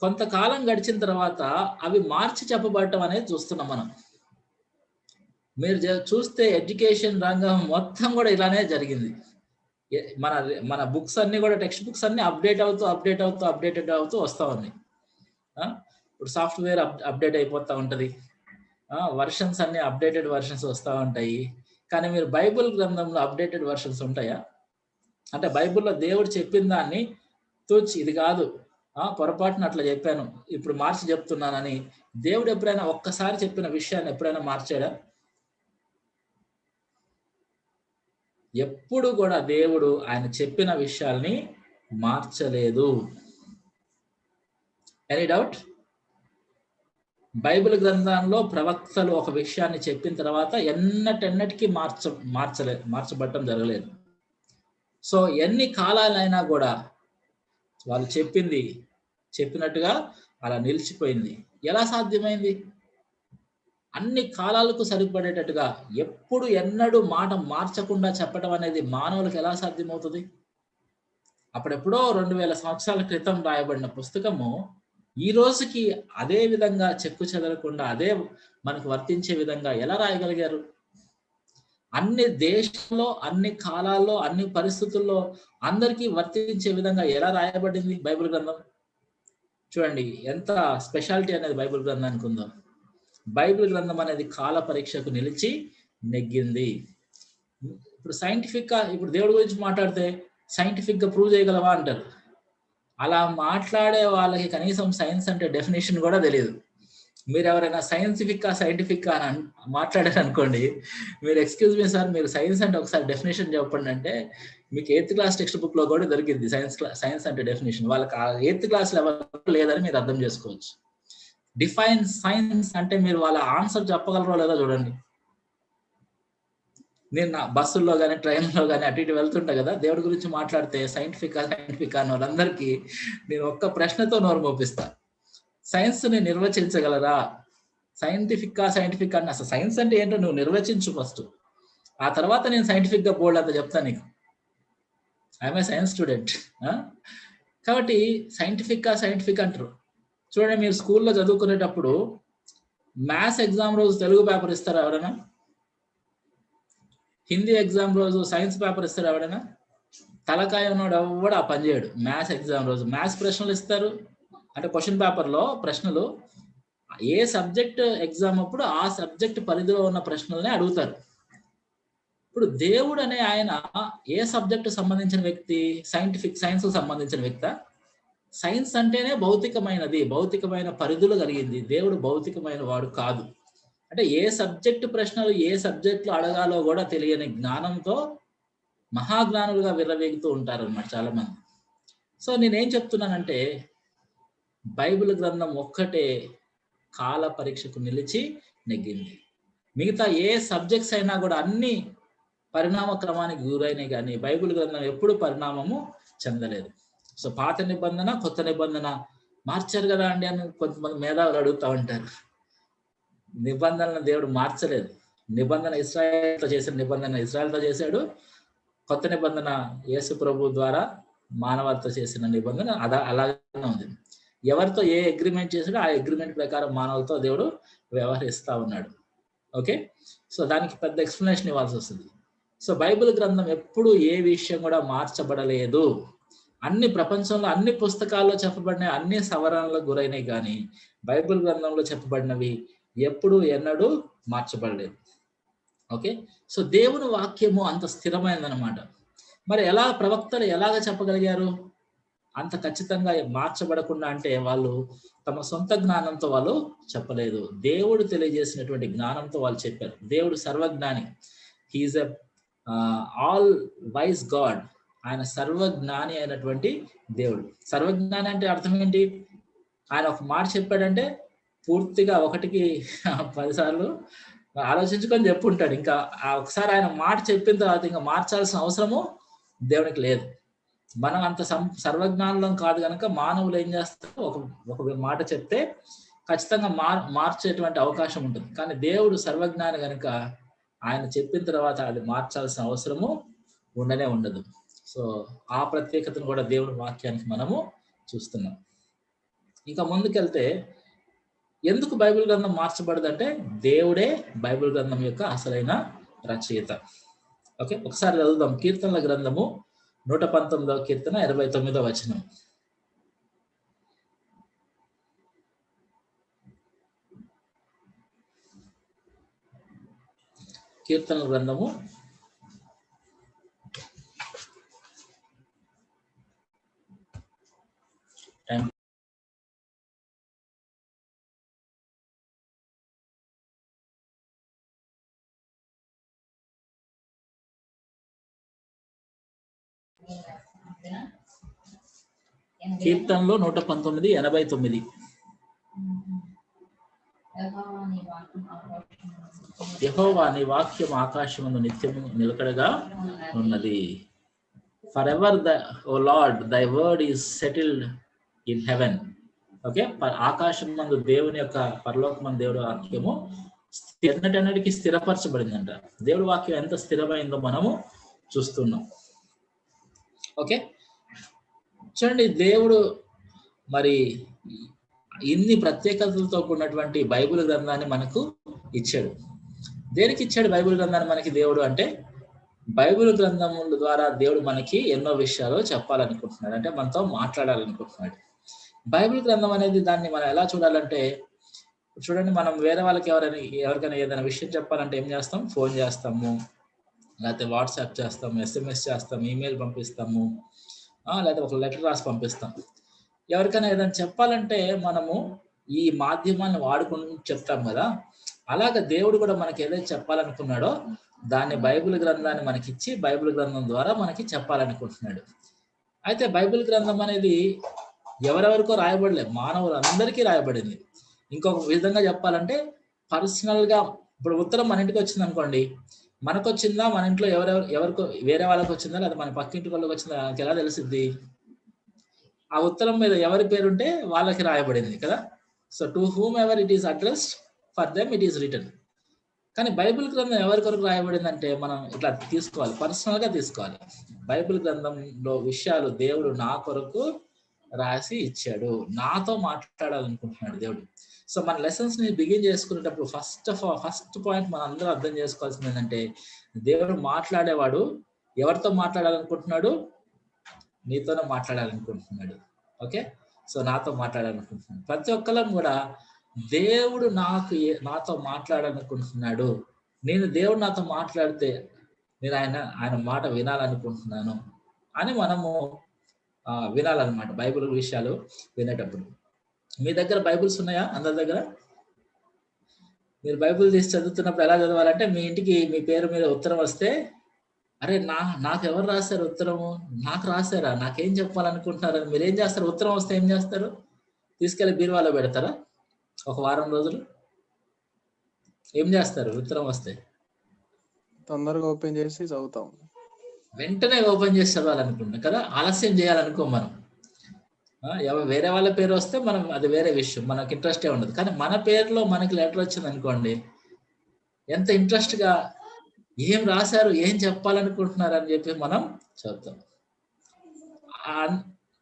Speaker 1: కొంతకాలం గడిచిన తర్వాత అవి మార్చి చెప్పబడటం అనేది చూస్తున్నాం మనం. మీరు చూస్తే ఎడ్యుకేషన్ రంగం మొత్తం కూడా ఇలానే జరిగింది. మన బుక్స్ అన్ని కూడా, టెక్స్ట్ బుక్స్ అన్ని అప్డేటెడ్ అవుతూ వస్తూ ఉన్నాయి. ఇప్పుడు సాఫ్ట్వేర్ అప్డేట్ అయిపోతూ ఉంటుంది, వర్షన్స్ అన్ని అప్డేటెడ్ వర్షన్స్ వస్తూ ఉంటాయి. కానీ మీరు బైబిల్ గ్రంథంలో అప్డేటెడ్ వర్షన్స్ ఉంటాయా? అంటే బైబిల్లో దేవుడు చెప్పిన దాన్ని తూచి ఇది కాదు, పొరపాటున అట్లా చెప్పాను, ఇప్పుడు మార్చి చెప్తున్నానని దేవుడు ఎప్పుడైనా ఒక్కసారి చెప్పిన విషయాన్ని ఎప్పుడైనా మార్చాడా? ఎప్పుడు కూడా దేవుడు ఆయన చెప్పిన విషయాల్ని మార్చలేదు. Any doubt? బైబిల్ గ్రంథంలో ప్రవక్తలు ఒక విషయాన్ని చెప్పిన తర్వాత ఎన్నటెన్నటికీ మార్చబడటం జరగలేదు. సో ఎన్ని కాలాలైనా కూడా వాళ్ళు చెప్పినట్టుగా అలా నిలిచిపోయింది. ఎలా సాధ్యమైంది? అన్ని కాలాలకు సరిపడేటట్టుగా ఎప్పుడు ఎన్నడూ మాట మార్చకుండా చెప్పడం అనేది మానవులకు ఎలా సాధ్యమవుతుంది? అప్పుడెప్పుడో 2000 సంవత్సరాల క్రితం రాయబడిన పుస్తకము ఈ రోజుకి అదే విధంగా చెక్కు చెదరకుండా అదే మనకు వర్తించే విధంగా ఎలా రాయగలిగారు? అన్ని దేశంలో, అన్ని కాలాల్లో, అన్ని పరిస్థితుల్లో అందరికీ వర్తించే విధంగా ఎలా రాయబడింది బైబిల్ గ్రంథం? చూడండి ఎంత స్పెషాలిటీ అనేది బైబిల్ గ్రంథానికి ఉందో. బైబిల్ గ్రంథం అనేది కాల పరీక్షకు నిలిచి నెగ్గింది. ఇప్పుడు ఇప్పుడు దేవుడి గురించి మాట్లాడితే సైంటిఫిక్ గా ప్రూవ్ చేయగలవా అంటారు. అలా మాట్లాడే వాళ్ళకి కనీసం సైన్స్ అంటే డెఫినేషన్ కూడా తెలియదు. మీరు ఎవరైనా సైంటిఫిక్ అని మాట్లాడారు అనుకోండి, మీరు ఎక్స్క్యూజ్ మీ సార్, మీరు సైన్స్ అంటే ఒకసారి డెఫినేషన్ చెప్పండి అంటే మీకు 8th క్లాస్ టెక్స్ట్ బుక్ లో కూడా దొరికింది సైన్స్ అంటే డెఫినేషన్. వాళ్ళకి 8th క్లాస్ లెవెల్ లేదని మీరు అర్థం చేసుకోవచ్చు. డిఫైన్ సైన్స్ అంటే మీరు వాళ్ళ ఆన్సర్ చెప్పగలరో లేదో చూడండి. నేను నా బస్సుల్లో కానీ ట్రైన్లో కానీ అటు ఇటు వెళ్తుంటా కదా, దేవుడి గురించి మాట్లాడితే సైంటిఫిక్ అన్న వాళ్ళందరికీ నేను ఒక్క ప్రశ్నతో నోరు మోపిస్తా. సైన్స్ ని నిర్వచించగలరా? సైంటిఫిక్ అని అసలు సైన్స్ అంటే ఏంటో నువ్వు నిర్వచించు ఫస్ట్, ఆ తర్వాత నేను సైంటిఫిక్ గా బోల్డ్ అంతా చెప్తాను నీకు. I'm a science student. కాబట్టి సైంటిఫిక్ అంటారు. చూడండి, మీరు స్కూల్లో చదువుకునేటప్పుడు మ్యాథ్స్ ఎగ్జామ్ రోజు తెలుగు పేపర్ ఇస్తారా ఎవరైనా? హిందీ ఎగ్జామ్ రోజు సైన్స్ పేపర్ ఇస్తారు ఎవడైనా? తలకాయ ఉన్నాడు ఎవడు ఆ పని చేయడు. మ్యాథ్స్ ఎగ్జామ్ రోజు మ్యాథ్స్ ప్రశ్నలు ఇస్తారు, అంటే క్వశ్చన్ పేపర్ లో ప్రశ్నలు ఏ సబ్జెక్ట్ ఎగ్జామ్ అప్పుడు ఆ సబ్జెక్ట్ పరిధిలో ఉన్న ప్రశ్నల్ని అడుగుతారు. ఇప్పుడు దేవుడు అనే ఆయన ఏ సబ్జెక్టు సంబంధించిన వ్యక్తి? సైన్స్ కు సంబంధించిన వ్యక్తి. సైన్స్ అంటేనే భౌతికమైనది, భౌతికమైన పరిధులు కలిగింది. దేవుడు భౌతికమైన వాడు కాదు. అంటే ఏ సబ్జెక్టు ప్రశ్నలు ఏ సబ్జెక్టులు అడగాలో కూడా తెలియని జ్ఞానంతో మహాజ్ఞానులుగా విర్రవేగుతూ ఉంటారు అన్నమాట చాలా మంది. సో నేనేం చెప్తున్నానంటే బైబిల్ గ్రంథం ఒక్కటే కాల పరీక్షకు నిలిచి నెగ్గింది. మిగతా ఏ సబ్జెక్ట్స్ అయినా కూడా అన్ని పరిణామ క్రమానికి గురైనాయి, కానీ బైబిల్ గ్రంథం ఎప్పుడు పరిణామము చెందలేదు. సో పాత నిబంధన కొత్త నిబంధన మార్చారు కదా అండి అని కొంతమంది మేధావులు అడుగుతూ ఉంటారు. నిబంధనలను దేవుడు మార్చలేదు. నిబంధన ఇశ్రాయేలుతో చేసిన నిబంధన ఇశ్రాయేలుతో చేశాడు. కొత్త నిబంధన యేసు ప్రభు ద్వారా మానవాళితో చేసిన నిబంధన అలాగే ఉంది. ఎవరితో ఏ అగ్రిమెంట్ చేశాడో ఆ అగ్రిమెంట్ ప్రకారం మానవులతో దేవుడు వ్యవహరిస్తా ఉన్నాడు. ఓకే, సో దానికి పెద్ద ఎక్స్ప్లెనేషన్ ఇవ్వాల్సి వస్తుంది. సో బైబిల్ గ్రంథం ఎప్పుడు ఏ విషయం కూడా మార్చబడలేదు. అన్ని ప్రపంచంలో అన్ని పుస్తకాల్లో చెప్పబడిన అన్ని సవరణలకు గురైనవి, కానీ బైబిల్ గ్రంథంలో చెప్పబడినవి ఎప్పుడు ఎన్నడూ మార్చబడలేదు. ఓకే, సో దేవుని వాక్యము అంత స్థిరమైనదనమాట. మరి ఎలా ప్రవక్తలు ఎలాగ చెప్పగలిగారు అంత ఖచ్చితంగా మార్చబడకుండా? అంటే వాళ్ళు తమ సొంత జ్ఞానంతో వాళ్ళు చెప్పలేదు, దేవుడు తెలియజేసినటువంటి జ్ఞానంతో వాళ్ళు చెప్పారు. దేవుడు సర్వజ్ఞాని, హీఈస్ ఎ ఆల్ వైస్ గాడ్. ఆయన సర్వజ్ఞాని అయినటువంటి దేవుడు. సర్వజ్ఞాని అంటే అర్థం ఏంటి? ఆయన ఒక మాట చెప్పాడంటే పూర్తిగా 1కి 10 సార్లు ఆలోచించుకొని చెప్పుంటాడు. ఇంకా ఒకసారి ఆయన మాట చెప్పిన తర్వాత ఇంకా మార్చాల్సిన అవసరము దేవునికి లేదు. మనం అంత సర్వజ్ఞానులం కాదు కనుక మానవులు ఏం చేస్తారు, ఒక మాట చెప్తే ఖచ్చితంగా మార్చేటువంటి అవకాశం ఉంటుంది. కానీ దేవుడు సర్వజ్ఞాని కనుక ఆయన చెప్పిన తర్వాత అది మార్చాల్సిన అవసరము ఉండనే ఉండదు. సో ఆ ప్రత్యేకతను కూడా దేవుడి వాక్యానికి మనము చూస్తున్నాం. ఇంకా ముందుకెళ్తే ఎందుకు బైబిల్ గ్రంథం మార్చబడదంటే దేవుడే బైబిల్ గ్రంథం యొక్క అసలైన రచయిత. ఓకే, ఒకసారి చదువుదాం. కీర్తనల గ్రంథము 119వ కీర్తన 29వ వచనం. కీర్తనల గ్రంథము 119వ కీర్తనలో 119:89. యెహోవా నీ వాక్యం ఆకాశమందు నిత్యము నిలకడగా ఉన్నది. Forever O Lord thy word is settled in heaven. Okay, ఆకాశం నందు దేవుని యొక్క పరలోకమందు దేవుడి వాక్యము ఎన్నటన్నిటికీ స్థిరపరచబడిందంట. దేవుడి వాక్యం ఎంత స్థిరమైందో మనము చూస్తున్నాం. ఓకే, చూడండి, దేవుడు మరి ఇన్ని ప్రత్యేకతలతో కూడినటువంటి బైబిల్ గ్రంథాన్ని మనకు ఇచ్చాడు. దేనికి ఇచ్చాడు బైబిల్ గ్రంథాన్ని మనకి దేవుడు అంటే, బైబిల్ గ్రంథముల ద్వారా దేవుడు మనకి ఎన్నో విషయాలు చెప్పాలనుకుంటున్నాడు, అంటే మనతో మాట్లాడాలనుకుంటున్నాడు. బైబిల్ గ్రంథం అనేది దాన్ని మనం ఎలా చూడాలంటే, చూడండి, మనం వేరే వాళ్ళకి ఎవరికైనా ఏదైనా విషయం చెప్పాలంటే ఏం చేస్తాం? ఫోన్ చేస్తాము, లేకపోతే వాట్సాప్ చేస్తాము, SMS చేస్తాము, ఈమెయిల్ పంపిస్తాము, లేకపోతే ఒక లెటర్ రాసి పంపిస్తాం. ఎవరికైనా ఏదైనా చెప్పాలంటే మనము ఈ మాధ్యమాన్ని వాడుకుని చెప్తాం కదా. అలాగే దేవుడు కూడా మనకి ఏదైతే చెప్పాలనుకున్నాడో దాన్ని బైబిల్ గ్రంథాన్ని మనకిచ్చి బైబిల్ గ్రంథం ద్వారా మనకి చెప్పాలనుకుంటున్నాడు. అయితే బైబిల్ గ్రంథం అనేది ఎవరెవరికో రాయబడలేదు, మానవులందరికీ రాయబడింది. ఇంకొక విధంగా చెప్పాలంటే పర్సనల్ గా, ఇప్పుడు ఉత్తరం మన ఇంటికి వచ్చింది అనుకోండి, మనకు వచ్చిందా, మన ఇంట్లో ఎవరికో వేరే వాళ్ళకి వచ్చిందా, లేదా మన పక్కింటి వాళ్ళకి వచ్చిందా, నాకు ఎలా తెలిసిద్ది? ఆ ఉత్తరం మీద ఎవరి పేరుంటే వాళ్ళకి రాయబడింది కదా. So to whom ever it is addressed, for them it is return. కానీ బైబిల్ గ్రంథం ఎవరి కొరకు రాయబడిందంటే మనం ఇట్లా తీసుకోవాలి, పర్సనల్ గా తీసుకోవాలి. బైబిల్ గ్రంథంలో విషయాలు దేవుడు నా కొరకు రాసి ఇచ్చాడు, నాతో మాట్లాడాలనుకుంటున్నాడు దేవుడు. సో మన లెసన్స్ ని బిగిన్ చేసుకునేటప్పుడు ఫస్ట్ పాయింట్ మనం అందరూ అర్థం చేసుకోవాల్సింది ఏంటంటే, దేవుడు మాట్లాడేవాడు ఎవరితో మాట్లాడాలనుకుంటున్నాడు? నీతోనే మాట్లాడాలనుకుంటున్నాడు. ఓకే, సో నాతో మాట్లాడాలనుకుంటున్నాడు. ప్రతి ఒక్కరం కూడా దేవుడు నాతో మాట్లాడాలనుకుంటున్నాడు, నేను దేవుడు నాతో మాట్లాడితే నేను ఆయన మాట వినాలనుకుంటున్నాను అని మనము వినాలన్నమాట. బైబిల్ విషయాలు వినేటప్పుడు మీ దగ్గర బైబిల్స్ ఉన్నాయా? అందరి దగ్గర మీరు బైబిల్ తీసి చదువుతున్నప్పుడు ఎలా చదవాలంటే, మీ ఇంటికి మీ పేరు మీద ఉత్తరం వస్తే, అరే నాకు ఎవరు రాశారు ఉత్తరము? నాకు రాశారా? నాకేం చెప్పాలనుకుంటున్నారని మీరు ఏం చేస్తారు? ఉత్తరం వస్తే ఏం చేస్తారు? తీసుకెళ్లి బీరువాలో పెడతారా? ఒక వారం రోజులు ఏం చేస్తారు? ఉత్తరం వస్తే
Speaker 4: తొందరగా ఓపెన్ చేసి చదువుతాం,
Speaker 1: వెంటనే ఓపెన్ చేసి చదవాలనుకుంటున్నాం కదా. ఆలస్యం చేయాలనుకో మనం. వేరే వాళ్ళ పేరు వస్తే మనం అది వేరే విషయం, మనకు ఇంట్రెస్టే ఉండదు. కానీ మన పేరులో మనకి లెటర్ వచ్చింది అనుకోండి, ఎంత ఇంట్రెస్ట్ గా ఏం రాశారు, ఏం చెప్పాలనుకుంటున్నారు అని చెప్పి మనం చదువుతాం.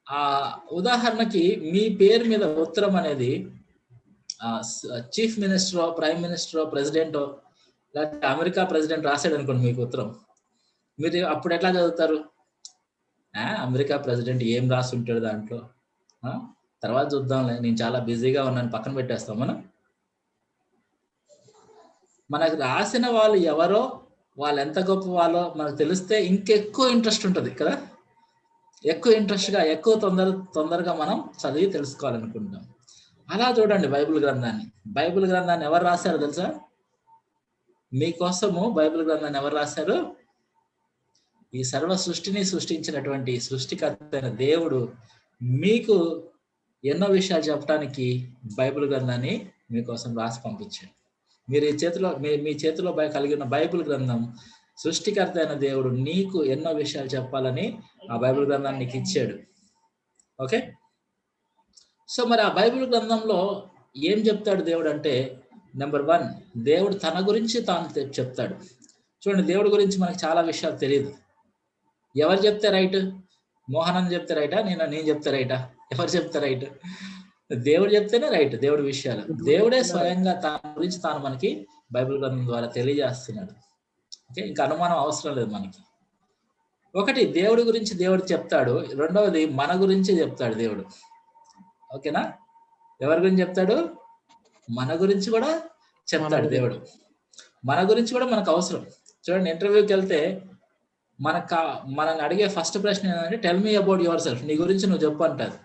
Speaker 1: ఆ ఉదాహరణకి మీ పేరు మీద ఉత్తరం అనేది చీఫ్ మినిస్టరో, ప్రైమ్ మినిస్టరో, ప్రెసిడెంటో, లేకపోతే అమెరికా ప్రెసిడెంట్ రాశాడు అనుకోండి మీకు ఉత్తరం, మీరు అప్పుడు ఎట్లా చదువుతారు? అమెరికా ప్రెసిడెంట్ ఏం రాసి ఉంటాడు దాంట్లో, తర్వాత చూద్దాంలే, నేను చాలా బిజీగా ఉన్నాను, పక్కన పెట్టేస్తాం. మనకు రాసిన వాళ్ళు ఎవరో, వాళ్ళు ఎంత గొప్ప వాళ్ళో మనకు తెలిస్తే ఇంకెక్కువ ఇంట్రెస్ట్ ఉంటుంది కదా. ఎక్కువ ఇంట్రెస్ట్గా, ఎక్కువ తొందరగా మనం చదివి తెలుసుకోవాలనుకుంటాం. అలా చూడండి బైబిల్ గ్రంథాన్ని. బైబిల్ గ్రంథాన్ని ఎవరు రాశారో తెలుసా? మీకోసము బైబిల్ గ్రంథాన్ని ఎవరు రాశారు? ఈ సర్వ సృష్టిని సృష్టించినటువంటి సృష్టికర్త అయిన దేవుడు మీకు ఎన్నో విషయాలు చెప్పడానికి బైబిల్ గ్రంథాన్ని మీకోసం రాసి పంపించాడు. మీరు మీ చేతిలో కలిగి ఉన్న బైబిల్ గ్రంథం, సృష్టికర్త అయిన దేవుడు నీకు ఎన్నో విషయాలు చెప్పాలని ఆ బైబిల్ గ్రంథాన్ని నీకు ఇచ్చాడు. ఓకే, సో మరి ఆ బైబిల్ గ్రంథంలో ఏం చెప్తాడు దేవుడు అంటే, నెంబర్ 1, దేవుడు తన గురించి తాను చెప్తాడు. చూడండి, దేవుడి గురించి మనకి చాలా విషయాలు తెలియదు. ఎవరు చెప్తే రైట్? మోహనన్ చెప్తే రైటా? నేను చెప్తే రైటా? ఎవరు చెప్తే రైట్? దేవుడు చెప్తేనే రైట్. దేవుడి విషయాలు దేవుడే స్వయంగా తన గురించి తాను మనకి బైబిల్ గ్రంథం ద్వారా తెలియజేస్తున్నాడు. ఓకే, ఇంకా అనుమానం అవసరం లేదు మనకి. ఒకటి, దేవుడి గురించి దేవుడు చెప్తాడు. రెండవది, మన గురించి చెప్తాడు దేవుడు. ఓకేనా? ఎవరి గురించి చెప్తాడు? మన గురించి కూడా చెప్తాడు దేవుడు. మన గురించి కూడా మనకు అవసరం. చూడండి, ఇంటర్వ్యూకి వెళ్తే మనల్ని అడిగే ఫస్ట్ ప్రశ్న ఏంటంటే, tell me about your self, నీ గురించి నువ్వు చెప్పు అంటారు.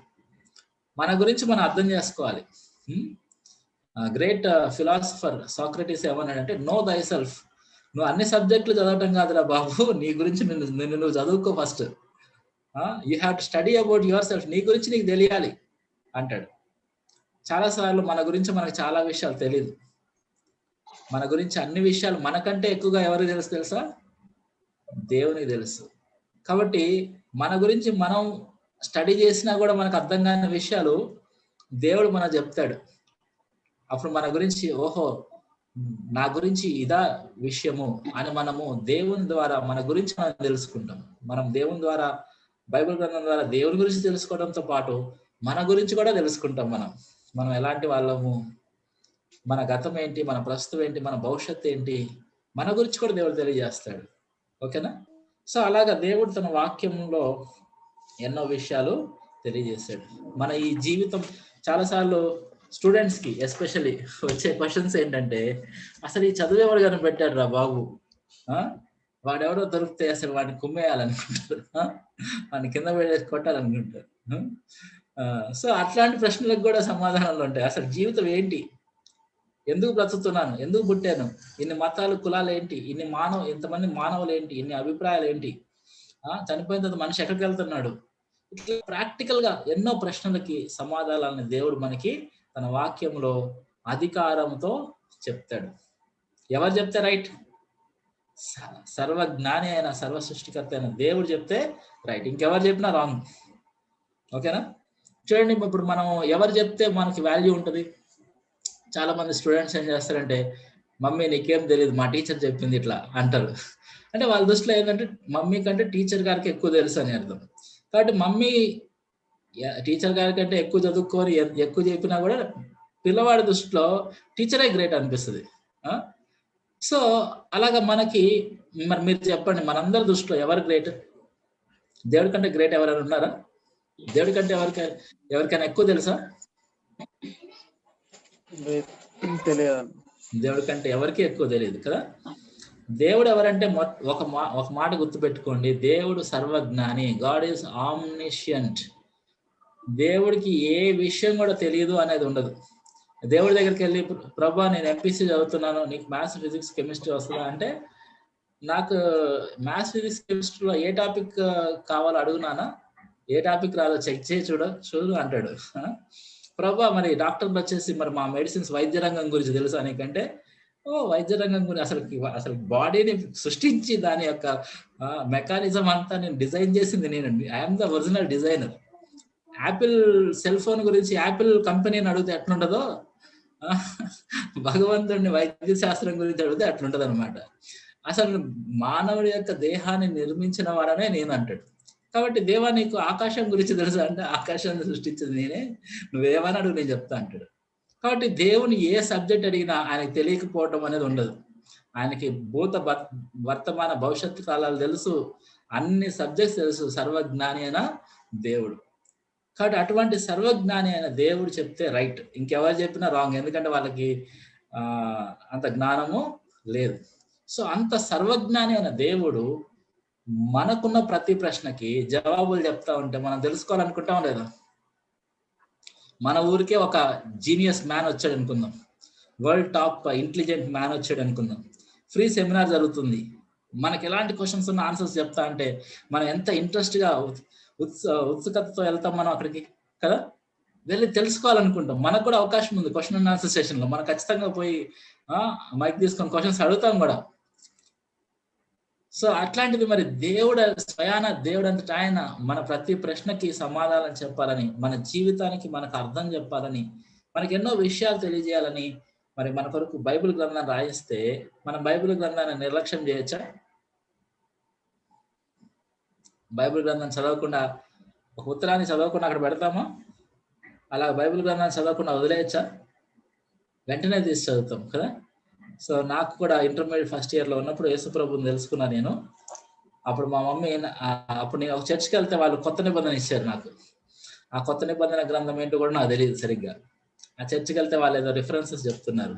Speaker 1: మన గురించి మనం అర్థం చేసుకోవాలి. గ్రేట్ ఫిలాసఫర్ సాక్రటీస్ ఏమన్నాడంటే, నో దై సెల్ఫ్. నువ్వు అన్ని సబ్జెక్టులు చదవటం కాదురా బాబు, నీ గురించి నిన్ను నువ్వు చదువుకో first. You have to study about your self, నీ గురించి నీకు తెలియాలి అంటాడు. చాలాసార్లు మన గురించి మనకు చాలా విషయాలు తెలియదు. మన గురించి అన్ని విషయాలు మనకంటే ఎక్కువగా ఎవరికి తెలుసా? దేవునికి తెలుసు. కాబట్టి మన గురించి మనం స్టడీ చేసినా కూడా మనకు అర్థం కాని విషయాలు దేవుడు మనకు చెప్తాడు. అప్పుడు మన గురించి ఓహో నా గురించి ఇదా విషయము అని మనము దేవుని ద్వారా మన గురించి మనం తెలుసుకుంటాం. మనం దేవుని ద్వారా బైబిల్ గ్రంథం ద్వారా దేవుని గురించి తెలుసుకోవడంతో పాటు మన గురించి కూడా తెలుసుకుంటాం. మనం ఎలాంటి వాళ్ళము, మన గతం ఏంటి, మన ప్రస్తుతం ఏంటి, మన భవిష్యత్తు ఏంటి, మన గురించి కూడా దేవుడు తెలియజేస్తాడు. ఓకేనా? సో అలాగా దేవుడు తన వాక్యంలో ఎన్నో విషయాలు తెలియజేస్తాడు. మన ఈ జీవితం చాలాసార్లు స్టూడెంట్స్ కి ఎస్పెషల్లీ వచ్చే క్వశ్చన్స్ ఏంటంటే, అసలు ఈ చదువు ఎవరు కానీ పెట్టాడు రా బాబు, వాడెవడో దొరికితే అసలు వాడిని కుమ్మేయాలనుకుంటారు, వాడిని కింద పడేసి కొట్టాలనుకుంటారు. సో అట్లాంటి ప్రశ్నలకు కూడా సమాధానాలు ఉంటాయి. అసలు జీవితం ఏంటి, ఎందుకు బ్రతుకుతున్నాను, ఎందుకు పుట్టాను, ఇన్ని మతాలు కులాలు ఏంటి, ఇంతమంది మానవులు ఏంటి, ఇన్ని అభిప్రాయాలు ఏంటి, చనిపోయిన తర్వాత మనిషి ఎక్కడికి వెళ్తున్నాడు, ఇట్లా ప్రాక్టికల్ గా ఎన్నో ప్రశ్నలకి సమాధానాలను దేవుడు మనకి తన వాక్యంలో అధికారంతో చెప్తాడు. ఎవరు చెప్తే రైట్? సర్వజ్ఞాని అయిన సర్వ సృష్టికర్త అయిన దేవుడు చెప్తే రైట్, ఇంకెవరు చెప్పినా రాంగ్. ఓకేనా? చూడండి, ఇప్పుడు మనం ఎవరు చెప్తే మనకి వాల్యూ ఉంటుంది. చాలా మంది స్టూడెంట్స్ ఏం చేస్తారంటే, మమ్మీ నీకేం తెలియదు, మా టీచర్ చెప్పింది ఇట్లా అంటారు. అంటే వాళ్ళ దృష్టిలో ఏంటంటే మమ్మీ కంటే టీచర్ గారికి ఎక్కువ తెలుసు అని అర్థం. కాబట్టి మమ్మీ టీచర్ గారి కంటే ఎక్కువ చదువుకొని ఎక్కువ చెప్పినా కూడా పిల్లవాడి దృష్టిలో టీచరే గ్రేట్ అనిపిస్తుంది. సో అలాగా మనకి మరి మీరు చెప్పండి, మనందరి దృష్టిలో ఎవరు గ్రేట్? దేవుడి కంటే గ్రేట్ ఎవరైనా ఉన్నారా? దేవుడి కంటే ఎవరికైనా ఎక్కువ తెలుసా?
Speaker 2: తెలియదు.
Speaker 1: దేవుడి కంటే ఎవరికి ఎక్కువ తెలియదు కదా. దేవుడు ఎవరంటే ఒక మాట గుర్తుపెట్టుకోండి, దేవుడు సర్వజ్ఞాని. God is omniscient. దేవుడికి ఏ విషయం కూడా తెలియదు అనేది ఉండదు. దేవుడి దగ్గరికి వెళ్ళి, ప్రభా నేను ఎంపీసీ చదువుతున్నాను, నీకు మ్యాథ్స్ ఫిజిక్స్ కెమిస్ట్రీ వస్తుందా అంటే, నాకు మ్యాథ్స్ ఫిజిక్స్ కెమిస్ట్రీలో ఏ టాపిక్ కావాలో అడుగునానా, ఏ టాపిక్ రాదో చెక్ చేయి చూడు అంటాడు. ప్రభా మరి డాక్టర్లు వచ్చేసి మరి మా మెడిసిన్స్ వైద్య రంగం గురించి తెలుసా నీకంటే, వైద్య రంగం గురించి అసలు బాడీని సృష్టించి దాని యొక్క మెకానిజం అంతా నేను డిజైన్ చేసింది నేనండి. I'm the original designer. Apple cell phone గురించి యాపిల్ కంపెనీని అడిగితే ఎట్లుంటదో, భగవంతుడిని వైద్య శాస్త్రం గురించి అడిగితే అట్లుంటది అనమాట. అసలు మానవుడి యొక్క దేహాన్ని నిర్మించిన వాడనే నేను అంటాడు. కాబట్టి దేవా నీకు ఆకాశం గురించి తెలుసా అంటే, ఆకాశాన్ని సృష్టించింది నేనే, నువ్వేమని అడుగు నేను చెప్తా అంటాడు. కాబట్టి దేవుని ఏ సబ్జెక్ట్ అడిగినా ఆయనకి తెలియకపోవటం అనేది ఉండదు. ఆయనకి భూత వర్తమాన భవిష్యత్తు కాలాలు తెలుసు, అన్ని సబ్జెక్ట్స్ తెలుసు. సర్వజ్ఞాని అయిన దేవుడు. కాబట్టి అటువంటి సర్వజ్ఞాని అయిన దేవుడు చెప్తే రైట్, ఇంకెవరు చెప్పినా రాంగ్. ఎందుకంటే వాళ్ళకి అంత జ్ఞానము లేదు. సో అంత సర్వజ్ఞాని అయిన దేవుడు మనకున్న ప్రతి ప్రశ్నకి జవాబులు చెప్తా ఉంటే మనం తెలుసుకోవాలనుకుంటాం లేదా? మన ఊరికే ఒక జీనియస్ మ్యాన్ వచ్చాడు అనుకుందాం, వరల్డ్ టాప్ ఇంటెలిజెంట్ మ్యాన్ వచ్చాడు అనుకుందాం, ఫ్రీ సెమినార్ జరుగుతుంది, మనకి ఎలాంటి క్వశ్చన్స్ ఉన్న ఆన్సర్స్ చెప్తా అంటే మనం ఎంత ఇంట్రెస్ట్గా ఉత్సుకతతో వెళ్తాం మనం అక్కడికి కదా, వెళ్ళి తెలుసుకోవాలనుకుంటాం. మనకు కూడా అవకాశం ఉంది క్వశ్చన్ అండ్ ఆన్సర్ సెషన్లో, మనం ఖచ్చితంగా పోయి మైక్ తీసుకొని క్వశ్చన్స్ అడుగుతాం కూడా. సో అట్లాంటిది మరి దేవుడు అంతటా ఆయన మన ప్రతి ప్రశ్నకి సమాధానం చెప్పాలని, మన జీవితానికి మనకు అర్థం చెప్పాలని, మనకి ఎన్నో విషయాలు తెలియజేయాలని మరి మన కొరకు బైబిల్ గ్రంథాన్ని రాయిస్తే మనం బైబిల్ గ్రంథాన్ని నిర్లక్ష్యం చేయొచ్చా? బైబిల్ గ్రంథాన్ని చదవకుండా, ఒక ఉత్తరాన్ని చదవకుండా అక్కడ పెడతామా? అలా బైబిల్ గ్రంథాన్ని చదవకుండా వదిలేయచ్చా? వెంటనే తీసి చదువుతాం కదా. సో నాకు కూడా ఇంటర్మీడియట్ ఫస్ట్ ఇయర్లో ఉన్నప్పుడు యేసుప్రభుని తెలుసుకున్నా నేను. అప్పుడు మా మమ్మీ, అప్పుడు నేను ఒక చర్చ్కి వెళ్తే వాళ్ళు కొత్త నిబంధన ఇచ్చారు నాకు. ఆ కొత్త నిబంధన గ్రంథం ఏంటో కూడా నాకు తెలియదు సరిగ్గా. ఆ చర్చ్కి వెళ్తే వాళ్ళు ఏదో రిఫరెన్సెస్ చెప్తున్నారు,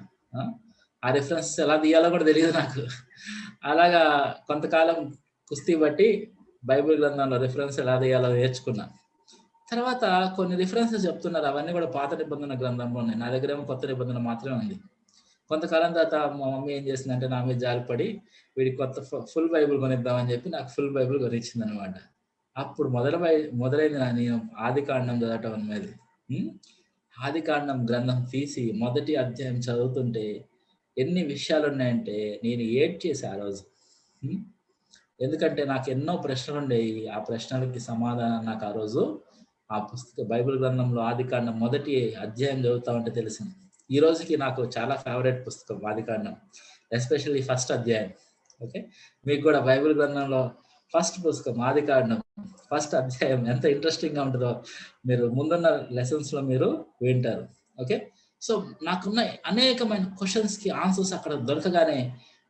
Speaker 1: ఆ రిఫరెన్సెస్ ఎలా తీయాలో కూడా తెలియదు నాకు. అలాగా కొంతకాలం కుస్తీ బట్టి బైబిల్ గ్రంథంలో రిఫరెన్స్ ఎలా తీయాలో నేర్చుకున్నా. తర్వాత కొన్ని రిఫరెన్సెస్ చెప్తున్నారు, అవన్నీ కూడా పాత నిబంధన గ్రంథంలో ఉన్నాయి. నా దగ్గర ఏమో కొత్త నిబంధన మాత్రమే ఉంది. కొంతకాలం తర్వాత మా మమ్మీ ఏం చేసిందంటే నా మీద జాలిపడి వీడికి కొత్త ఫుల్ బైబిల్ కొనిద్దామని చెప్పి నాకు ఫుల్ బైబిల్ కొనిచ్చింది అనమాట. అప్పుడు మొదలైంది నేను ఆది కాండం చదవటం అనేది. ఆది కాండం గ్రంథం తీసి మొదటి అధ్యాయం చదువుతుంటే ఎన్ని విషయాలు ఉన్నాయంటే నేను ఏడ్చేసా ఆ రోజు. ఎందుకంటే నాకు ఎన్నో ప్రశ్నలు ఉండేవి. ఆ ప్రశ్నలకి సమాధానం నాకు ఆ రోజు ఆ బైబిల్ గ్రంథంలో ఆది కాండం మొదటి అధ్యాయం చదువుతా ఉంటే తెలిసింది. ఈ రోజుకి నాకు చాలా ఫేవరెట్ పుస్తకం ఆది కాండం, ఎస్పెషల్లీ ఫస్ట్ అధ్యాయం. ఓకే, మీకు కూడా బైబిల్ గ్రంథంలో ఫస్ట్ పుస్తకం ఆది కాండం ఫస్ట్ అధ్యాయం ఎంత ఇంట్రెస్టింగ్గా ఉంటుందో మీరు ముందున్న లెసన్స్లో మీరు వింటారు. ఓకే, సో నాకున్న అనేకమైన క్వశ్చన్స్కి ఆన్సర్స్ అక్కడ దొరకగానే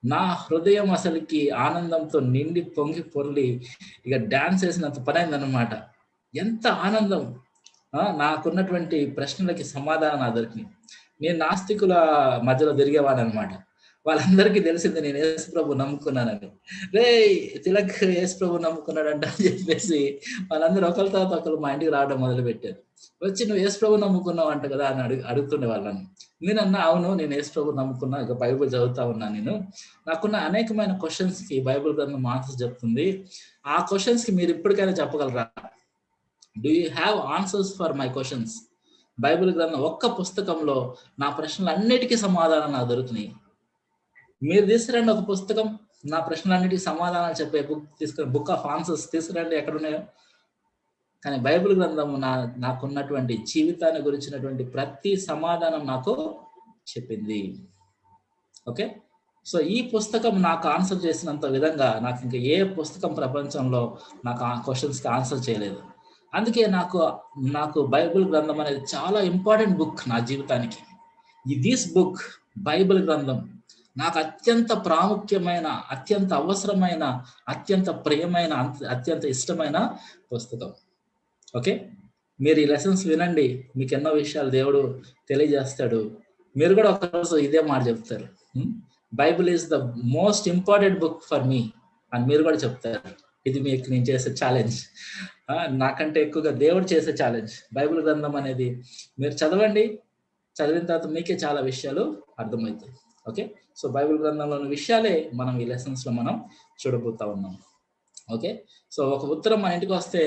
Speaker 1: నా హృదయం అసలుకి ఆనందంతో నిండి పొంగి పొర్లి ఇక డాన్స్ వేసినంత పని అయిందన్నమాట. ఎంత ఆనందం! నాకున్నటువంటి ప్రశ్నలకి సమాధానం దొరికినాయి. నేను నాస్తికుల మధ్యలో తిరిగేవాడు అనమాట. వాళ్ళందరికీ తెలిసింది నేను యేసు ప్రభు నమ్ముకున్నానని. రే తిలక్ యేసు ప్రభు నమ్ముకున్నాడంట అని చెప్పేసి వాళ్ళందరూ ఒకరి తర్వాత ఒకరు మా ఇంటికి రావడం మొదలు పెట్టారు. వచ్చి నువ్వు యేసు ప్రభు నమ్ముకున్నావు అంట కదా అని అడుగుతుండే వాళ్ళని. నేనన్నా అవును, నేను యేసు ప్రభు నమ్ముకున్నా, ఇక బైబిల్ చదువుతా ఉన్నా. నేను నాకున్న అనేకమైన క్వశ్చన్స్కి బైబిల్ గ్రంథం ఆన్సర్స్ చెప్తుంది. ఆ క్వశ్చన్స్కి మీరు ఇప్పటికైనా చెప్పగలరా? Do you have answers for my questions? Bible గ్రంథం ఒక్క పుస్తకంలో నా ప్రశ్నలన్నిటికీ సమాధానం నాకు దొరుకుతున్నాయి. మీరు తీసుకురండి ఒక పుస్తకం, నా ప్రశ్నలన్నిటికీ సమాధానాలు చెప్పే బుక్ తీసుకుని, బుక్ ఆఫ్ ఆన్సర్స్ తీసుకురండి, ఎక్కడున్నాయో. కానీ బైబిల్ గ్రంథం నాకున్నటువంటి జీవితాన్ని గురించినటువంటి ప్రతి సమాధానం నాకు చెప్పింది. ఓకే, సో ఈ పుస్తకం నాకు ఆన్సర్ చేసినంత విధంగా నాకు ఇంకా ఏ పుస్తకం ప్రపంచంలో నాకు ఆ క్వశ్చన్స్కి ఆన్సర్ చేయలేదు. అందుకే నాకు బైబిల్ గ్రంథం అనేది చాలా ఇంపార్టెంట్ బుక్ నా జీవితానికి. దిస్ బుక్, బైబిల్ గ్రంథం, నాకు అత్యంత ప్రాముఖ్యమైన, అత్యంత అవసరమైన, అత్యంత ప్రియమైన, అత్యంత ఇష్టమైన పుస్తకం. ఓకే, మీరు ఈ లెసన్స్ వినండి, మీకు ఎన్నో విషయాలు దేవుడు తెలియజేస్తాడు. మీరు కూడా ఒకరోజు ఇదే మాట చెప్తారు, Bible is the most important book for me అని మీరు కూడా చెప్తారు. ఇది మీకు నేను చేసే ఛాలెంజ్, నాకంటే ఎక్కువగా దేవుడు చేసే ఛాలెంజ్. బైబిల్ గ్రంథం అనేది మీరు చదవండి, చదివిన తర్వాత మీకే చాలా విషయాలు అర్థమవుతాయి. ఓకే, సో బైబిల్ గ్రంథంలోని విషయాలే మనం ఈ లెసన్స్లో మనం చూడబోతా ఉన్నాం. ఓకే, సో ఒక ఉత్తరం మన ఇంటికి వస్తే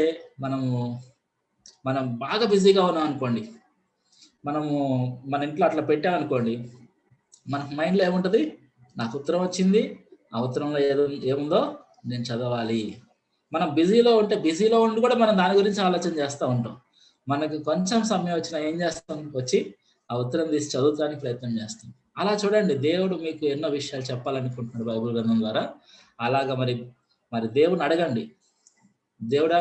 Speaker 1: మనం బాగా బిజీగా ఉన్నాం అనుకోండి, మనము మన ఇంట్లో అట్లా పెట్టామనుకోండి, మన మైండ్లో ఏముంటుంది? నాకు ఉత్తరం వచ్చింది, ఆ ఉత్తరంలో ఏముందో నేను చదవాలి. మనం బిజీలో ఉండి కూడా మనం దాని గురించి ఆలోచన చేస్తూ ఉంటాం. మనకి కొంచెం సమయం వచ్చినా ఏం చేస్తాం? వచ్చి ఆ ఉత్తరం తీసి చదువుతానికి ప్రయత్నం చేస్తాం. అలా చూడండి, దేవుడు మీకు ఎన్నో విషయాలు చెప్పాలనుకుంటున్నాడు బైబిల్ గ్రంథం ద్వారా. అలాగా మరి దేవుని అడగండి, దేవుడా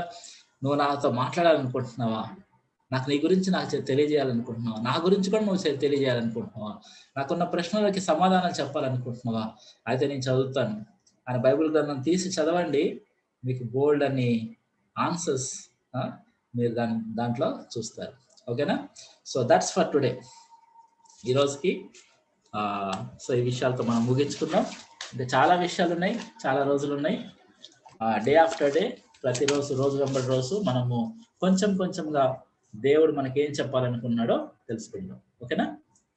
Speaker 1: నువ్వు నాతో మాట్లాడాలనుకుంటున్నావా? నాకు నీ గురించి నాకు తెలియజేయాలనుకుంటున్నావా? నా గురించి కూడా నువ్వు తెలియజేయాలనుకుంటున్నావా? నాకున్న ప్రశ్నలకి సమాధానాలు చెప్పాలనుకుంటున్నావా? అయితే నేను చదువుతాను అని బైబిల్ గ్రంథం తీసి చదవండి, మీకు బోల్డ్ అని ఆన్సర్స్ మీరు దాంట్లో చూస్తారు. ఓకేనా? సో దట్స్ ఫర్ టుడే, ఈరోజుకి. సో ఈ విషయాలతో మనం ముగించుకుందాం. అంటే చాలా విషయాలు ఉన్నాయి, చాలా రోజులు ఉన్నాయి. డే ఆఫ్టర్ డే, ప్రతిరోజు, రోజు వెంబడి రోజు మనము కొంచెంగా దేవుడు మనకి ఏం చెప్పాలనుకున్నాడో తెలుసుకుందాం. ఓకేనా?